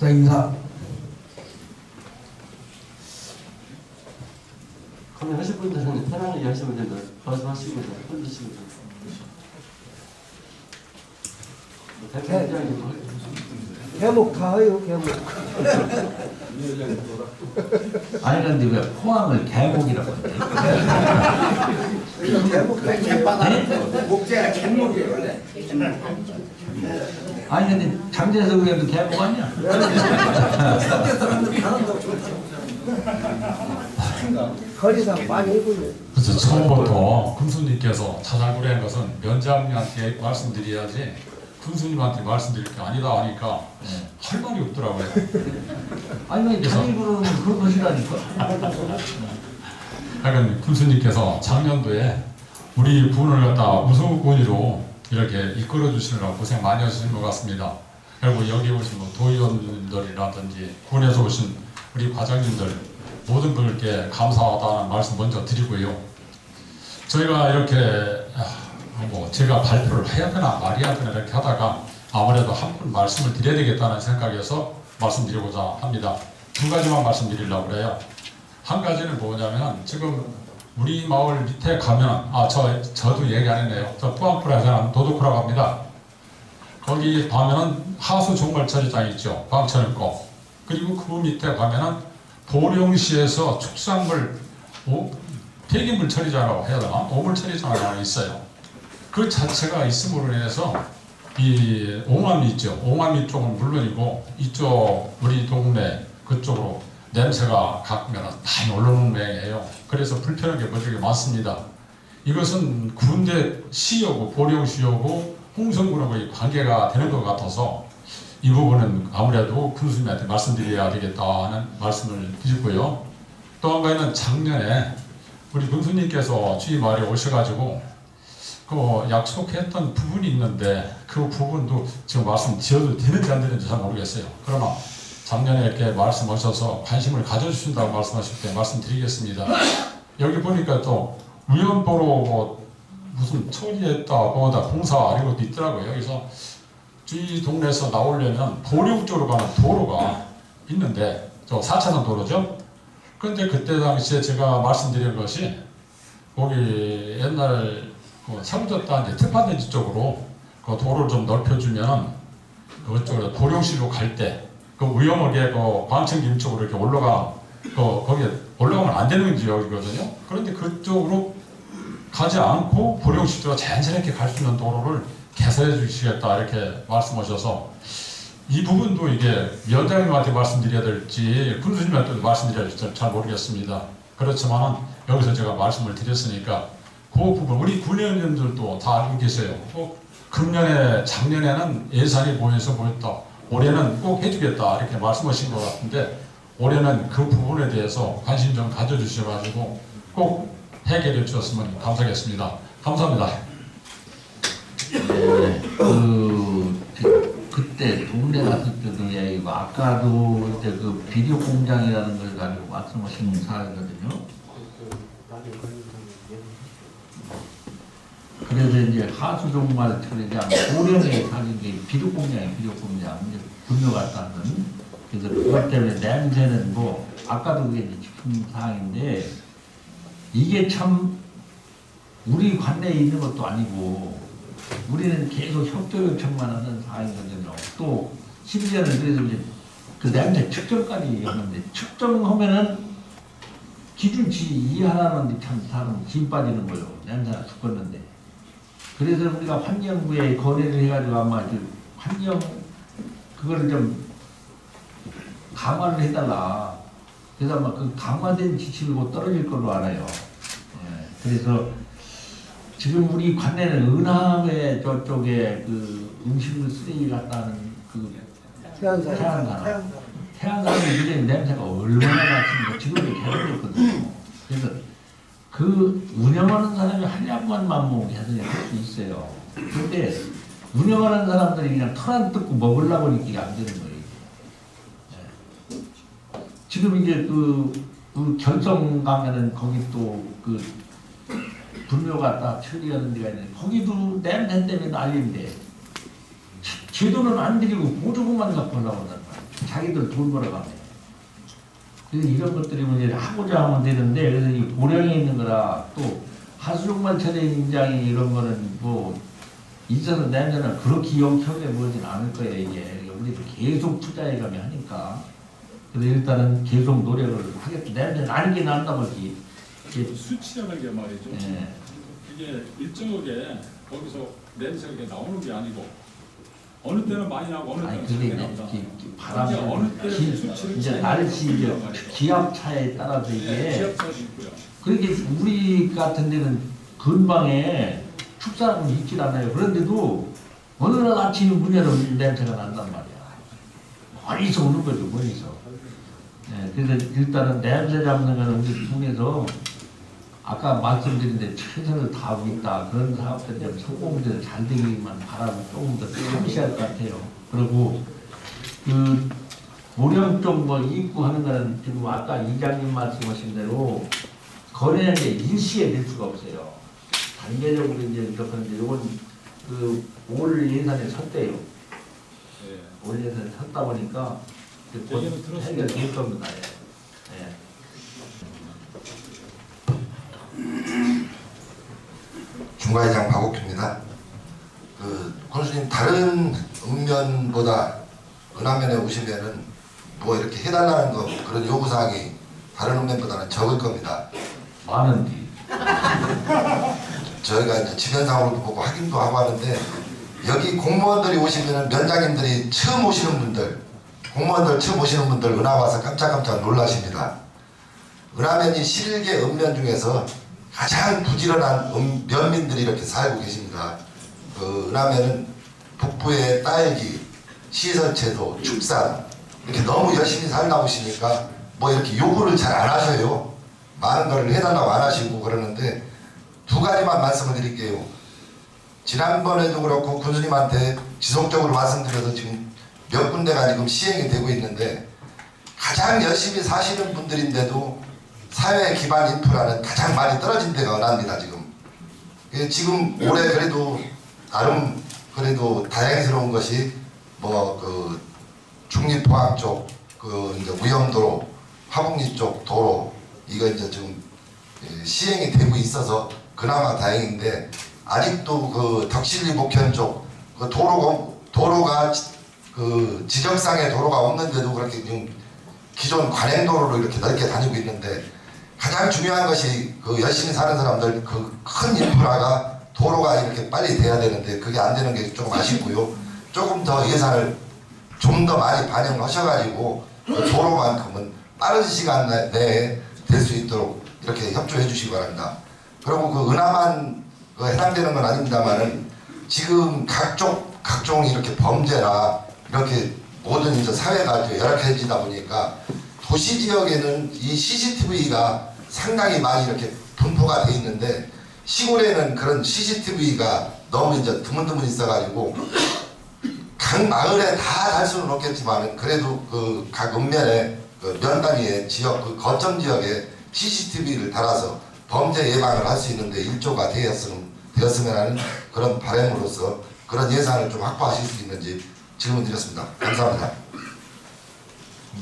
감사합니다. 그럼 하실 분들은 편안하게 하시면 됩니다. 말씀하시고 흔드시면 됩니다. 개목 가요, 개목. 아니 근데 왜 포항을 개목이라고 하지? 개목바다는 목재가 갯목이에요 원래. 아니 근데 장재석 의원도 개목 아니야? 거리상 많이 해보네. 그래서 처음부터 군수님께서 자살구례한 것은 면장님한테 말씀드려야지 군수님한테 말씀드릴 게 아니다 하니까 할 말이 없더라고요. 아니 자기 그러면 그런 것이라니까. 하여간 군수님께서 작년도에 우리 군을 갖다 우선권위로 이렇게 이끌어 주시느라 고생 많이 하시는 것 같습니다. 그리고 여기 오신 뭐 도의원들이라든지 군에서 오신 우리 과장님들 모든 분들께 감사하다는 말씀 먼저 드리고요. 저희가 이렇게 뭐 제가 발표를 해야 되나 말해야 되나 이렇게 하다가 아무래도 한 분 말씀을 드려야 되겠다는 생각에서 말씀드리고자 합니다. 두 가지만 말씀드리려고 그래요. 한 가지는 뭐냐면 지금 우리 마을 밑에 가면 저도 얘기 안 했네요. 저 뿌앙프라에 사는 도도쿠라고 합니다. 거기 가면은 하수 종말 처리장 있죠. 광천을 거. 그리고 그 밑에 가면은 보령시에서 축산물 폐기물 처리장이라고 해야 되나? 오물 처리장이 하나 있어요. 그 자체가 있음으로 인해서 이 옹암리 있죠. 옹암리 쪽은 물론이고 이쪽 우리 동네 그쪽으로 냄새가 가면 많이 올라오는 모양이에요. 그래서 불편한 게 무지하게 많습니다. 이것은 군대 시하고 보령시하고 홍성군하고 관계가 되는 것 같아서 이 부분은 아무래도 군수님한테 말씀드려야 되겠다는 말씀을 드리고요. 또 한 가지는 작년에 우리 군수님께서 주위 마을에 오셔가지고 그 약속했던 부분이 있는데 그 부분도 지금 말씀드려도 되는지 안 되는지 잘 모르겠어요. 그러나 작년에 이렇게 말씀하셔서 관심을 가져주신다고 말씀하실 때 말씀드리겠습니다. 여기 보니까 또 위험도로 뭐 무슨 처리했다 뭐다 공사 이런 것도 있더라고요. 여기서 주위 동네에서 나오려면 보령 쪽으로 가는 도로가 있는데 저 4차선 도로죠. 근데 그때 당시에 제가 말씀드린 것이 거기 옛날 세워졌다 이제 특파대지 쪽으로 그 도로를 좀 넓혀주면 그쪽으로 보령시로 갈 때 그 위험하게 그 광천김 쪽으로 이렇게 거기에 올라가면 안 되는 지역이거든요. 그런데 그쪽으로 가지 않고 보령시로 자연스럽게 갈 수 있는 도로를 개설해 주시겠다 이렇게 말씀하셔서 이 부분도 이게 위원장님한테 말씀드려야 될지 군수님한테 말씀드려야 될지 잘 모르겠습니다. 그렇지만 여기서 제가 말씀을 드렸으니까 그 부분 우리 군의원님들도 다 알고 계세요. 금년에 작년에는 예산이 모여서 보였다. 올해는 꼭 해주겠다 이렇게 말씀하신 것 같은데 올해는 그 부분에 대해서 관심 좀 가져주셔가지고 꼭 해결해 주셨으면 감사하겠습니다. 감사합니다. 네, 그때 동네 갔을 때도 얘기고 아까도 이제 그 비료 공장이라는 걸 가지고 말씀하신 사례거든요. 그래서 이제 하수 종말 처리장 보령에 사는 게 비료 공장이 비료 공장 이제 분뇨 같다는 그래서 그것 때문에 냄새는 뭐 아까도 그게 이제 지금 사항인데 이게 참 우리 관내에 있는 것도 아니고 우리는 계속 협조 요청만 하는 사항이거든요. 또 심지어는 그래서 이제 그 냄새 측정까지 하는데 측정하면은 기준치 이하라는데 참 사람 진 빠지는 거예요. 냄새가 죽었는데. 그래서 우리가 환경부에 건의를 해가지고 아마 환경 그거를 좀 강화를 해달라. 그래서 아마 그 강화된 지침이 곧 떨어질 걸로 알아요. 예. 그래서 지금 우리 관내는 은함에 저쪽에 그 음식물 쓰레기 갖다는 그 태안산이 굉장히 냄새가 얼마나 났습니까? 지금도 계속 있거든요. 그래서 그 운영하는 사람이 한량만만 뭐 개선이 할 수 있어요. 그런데 운영하는 사람들이 그냥 털 안 뜯고 먹으려고 이렇게 안 되는 거예요. 네. 지금 이제 그 결성 가면은 거기 또 그 분뇨 갖다 처리하는 데가 있는데 거기도 냄새 때문에 난리인데 제도는 안 드리고 보조금만 갖고 올라온단 말이에요. 자기들 돈 벌어가면. 그래서 이런 것들이 이제 하고자 하면 되는데 그래서 이 보령에 있는 거라 또 하수종말 처리장이 이런 거는 뭐 있어서 냄새는 그렇게 영평에 보이진 않을 거예요. 이게 우리도 계속 투자해가며 하니까. 그래서 일단은 계속 노력을 하겠다. 냄새 나는 게 난다 보지. 수치라는 게 말이죠. 예. 이게 일정하게 거기서 냄새가 나오는 게 아니고 어느 때는 많이 나고 어느 때는 적게 나온다. 바람이 어느 때는 수치를 이제 날씨 기압차에 따라서 이게 기압차도 있고요. 그렇게 우리 같은 데는 근방에 축사람은 있질 않아요. 그런데도 어느 날 아침에 문 열어보면 냄새가 난단 말이야. 멀리서 오는 거죠, 멀리서. 네, 그래서 일단은 냄새 잡는 거는 우리 중에서 아까 말씀드린 데 최선을 다하고 있다. 그런 사업들이 좀 성공적으로 잘 되기만 바라고 조금 더 참으셔야 할 것 같아요. 그리고 그 보령 쪽 뭐 입구하는 거는 지금 아까 이장님 말씀하신 대로 거래는 이제 일시에 낼 수가 없어요. 단계적으로 이제 그런데 이건 올 예산에 섰대요. 올 예산에 섰다 보니까 곧 해결될 겁니다. 예. 중과회장 박옥규입니다. 군수님 다른 읍면보다 은하면에 오시면은 뭐 이렇게 해달라는 거 그런 요구사항이 다른 읍면보다는 적을 겁니다. 많은지. 저희가 이제 지면상으로도 보고 확인도 하고 하는데 여기 공무원들이 오시면은 면장님들이 처음 오시는 분들, 공무원들 처음 오시는 분들 은하 와서 깜짝깜짝 놀라십니다. 은하면이 11개 읍면 중에서 가장 부지런한 면민들이 이렇게 살고 계십니다. 은하면은 북부의 딸기, 시설제도, 축산 이렇게 너무 열심히 살다 보시니까 뭐 이렇게 요구를 잘 안 하셔요. 많은 걸 해달라고 안 하시고 그러는데 두 가지만 말씀을 드릴게요. 지난번에도 그렇고 군수님한테 지속적으로 말씀드려서 지금 몇 군데가 지금 시행이 되고 있는데 가장 열심히 사시는 분들인데도 사회 기반 인프라는 가장 많이 떨어진 데가 은하입니다. 지금 올해 그래도 나름 그래도 다행스러운 것이 뭐 중립포항 쪽 이제 무영도로 화북리 쪽 도로 이거 이제 지금 시행이 되고 있어서 그나마 다행인데 아직도 덕실리 목현 쪽 도로가 지적상의 도로가 없는데도 그렇게 지금 기존 관행도로로 이렇게 넓게 다니고 있는데 가장 중요한 것이 열심히 사는 사람들 큰 인프라가 도로가 이렇게 빨리 돼야 되는데 그게 안 되는 게 조금 아쉽고요. 조금 더 예산을 좀 더 많이 반영을 하셔가지고 도로만큼은 빠른 시간 내에 될 수 있도록 이렇게 협조해 주시기 바랍니다. 그리고 은하만 해당되는 건 아닙니다만은 지금 각종 이렇게 범죄나 이렇게 모든 이제 사회가 이제 열악해지다 보니까 도시 지역에는 이 CCTV가 상당히 많이 이렇게 분포가 돼 있는데 시골에는 그런 CCTV가 너무 이제 드문드문 있어가지고 각 마을에 다 달 수는 없겠지만 그래도 각 읍면에 면 단위의 지역 거점 지역에 CCTV를 달아서 범죄 예방을 할 수 있는데 일조가 되었으면 하는 그런 바람으로서 그런 예산을 좀 확보하실 수 있는지 질문 드렸습니다. 감사합니다.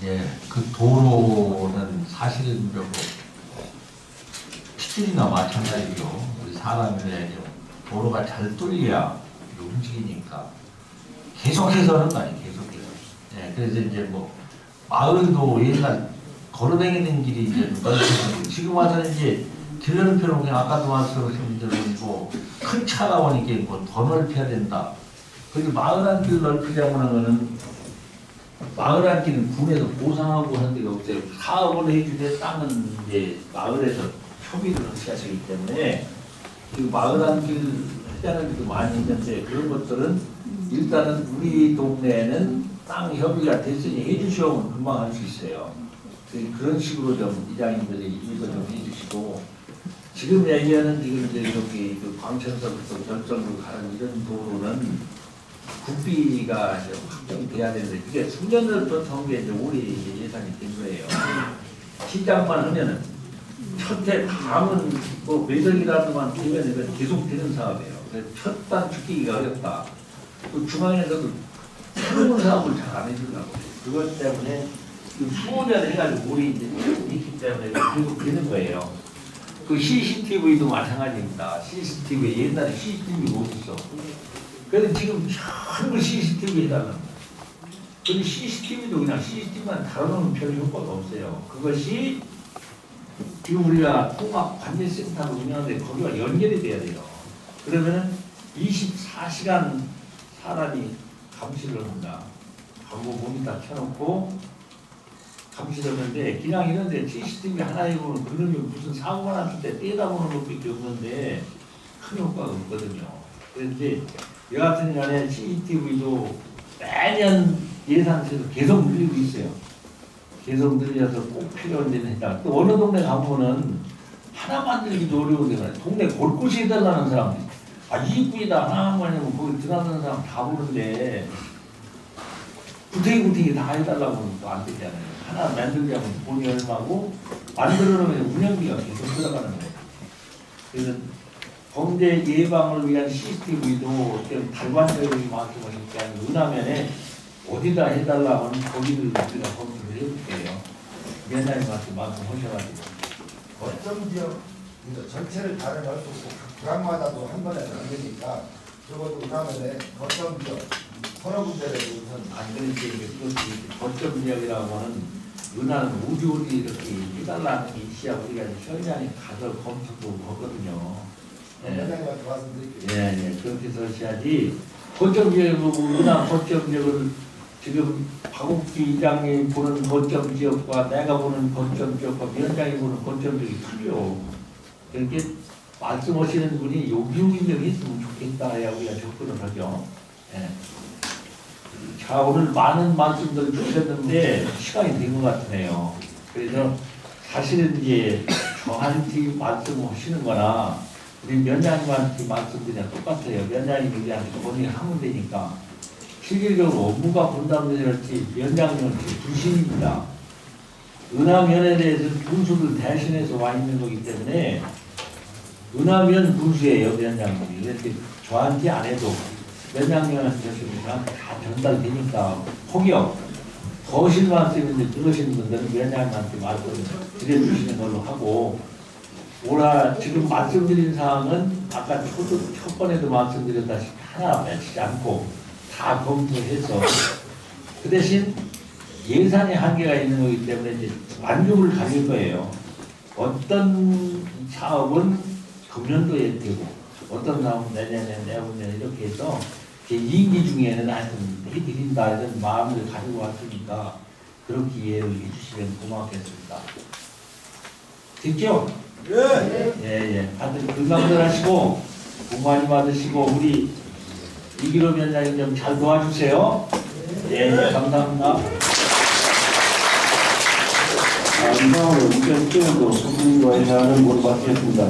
네, 그 도로는 사실은 피줄이나 마찬가지로 우리 사람이 도로가 잘 뚫려야 움직이니까 계속해서 하는 거 아니에요. 계속해서. 네, 그래서 이제 뭐 마을도 옛날 걸어다니는 길이 이제 넓혀지고 지금 와서는 이제 길 넓혀놓고 그냥 아까도 말씀하신 큰 차가 오니까 뭐 더 넓혀야 된다. 그리고 마을 한 길 넓히자고 하는 거는 마을 한 길은 군에서 보상하고 하는 데가 없어요. 사업을 해주는 땅은 이제 마을에서 협의를 하시기 때문에 그 마을 한 길 하자는 데도 많이 있는데 그런 것들은 일단은 우리 동네에는 땅 협의가 됐으니 해주시면 금방 할 수 있어요. 그런 식으로 좀 이장님들이 이거 좀 해주시고 지금 얘기하는 지금 이제 여기 광천서부터 결정으로 가는 이런 도로는 국비가 이제 확정돼야 되는데 이게 수년을 버텨온 게 이제 올해 예산이 된 거예요. 시작만 하면은 첫해 다음은 뭐 매덕이라도만 되면 이건 계속 되는 사업이에요. 그래서 첫단 죽기가 어렵다. 또 중앙에서도 새로운 사업을 잘 안 해주려고 해요. 그것 때문에 수호년 해가지고 우리 이제 있기 때문에 계속 되는 거예요. 그 CCTV도 마찬가지입니다. CCTV 옛날에 CCTV 못 있어. 그래서 지금 전부 CCTV 해달라는 거예요. 근데 CCTV도 그냥 CCTV만 다뤄놓으면 별 효과가 없어요. 그것이 지금 우리가 통합관제센터를 운영하는데 거기가 연결이 돼야 돼요. 그러면은 24시간 사람이 감시를 합니다. 광고 모니터 켜놓고 감시를 하는데 그냥 이런데 CCTV 하나에 보면 그러면 무슨 사고가 났을 때 떼다 보는 것밖에 없는데 큰 효과가 없거든요. 그런데 여하튼 간에 CCTV도 매년 예산에서 계속 늘리고 있어요. 계속 늘려서 꼭 필요한 데는 해당. 또 어느 동네 가보면은 하나 만들기도 어려운데 말이야. 동네 곳곳이 해달라는 사람들. 아, 이입구이다 하나만 하면 거기 들어가는 사람 다 보는데 구태기 다 해달라고 하면 또 안 되잖아요. 하나 만들자면 돈이 얼마고 만들어 놓으면 운영비가 계속 들어가는 거예요. 그래서 범죄 예방을 위한 CCTV도 좀 달관적인 만큼이니까 은하면에 어디다 해달라면 거기를 우리가 검토를 해볼게요. 위원장님한테 말씀하셔가지고. 어떤 지역 전체를 다 해갈 수 없고 각 구역마다도 한 번에 안 되니까 적어도 은하면에 거점 지역 서너 군데를 우선 안 그런지 그것이 거점 지역이라고 하는 은하는 우주리 이렇게 해달라는 게 있어야 우리가 현장에 가서 검토도 하거든요. 회장님한테 말씀드릴게요. 예, 그렇게 해서 하셔야지. 거점 지역을 은하 거점 지역을 지금 박옥기 이장이 보는 거점 지역과 내가 보는 거점 지역과 위원장이 보는 거점 지역이 틀려. 그렇게 말씀하시는 분이 용기능력이 있으면 좋겠다 해야 우리가 접근을 하죠. 예. 자, 오늘 많은 말씀들을 주셨는데 시간이 된 것 같으네요. 그래서 사실은 이제 저한테 말씀하시는 거나 우리 위원장님한테 말씀드리면 똑같아요. 위원장님이 우리한테 건의하면 되니까 실질적으로 업무가 분담될지 위원장님은 중심입니다. 은하면에 대해서 군수를 대신해서 와 있는 거기 때문에 은하면 군수예요, 위원장님이. 이렇게 저한테 안 해도 위원장님한테 저한테 다 전달되니까 폭격, 거실 말씀인데 들으시는 분들은 위원장님한테 말씀 드려주시는 걸로 하고 오라 지금 말씀드린 사항은 아까 첫 번에도 말씀드렸다시피 하나 빼치지 않고 다 검토해서 그 대신 예산의 한계가 있는 거기 때문에 이제 만족을 가질 거예요. 어떤 사업은 금년도에 되고 어떤 사업은 내년에 이렇게 해서 제 2기 중에는 하여튼 해드린다 이런 마음을 가지고 왔으니까 그렇게 이해를 해주시면 고맙겠습니다. 됐죠? 예. 다들 건강들 하시고 복 많이 받으시고 우리 이기로 위원장님 좀 잘 도와주세요. 예, 감사합니다. 이상으로 의견 수용도 국민과 회사는 모두 마치겠습니다.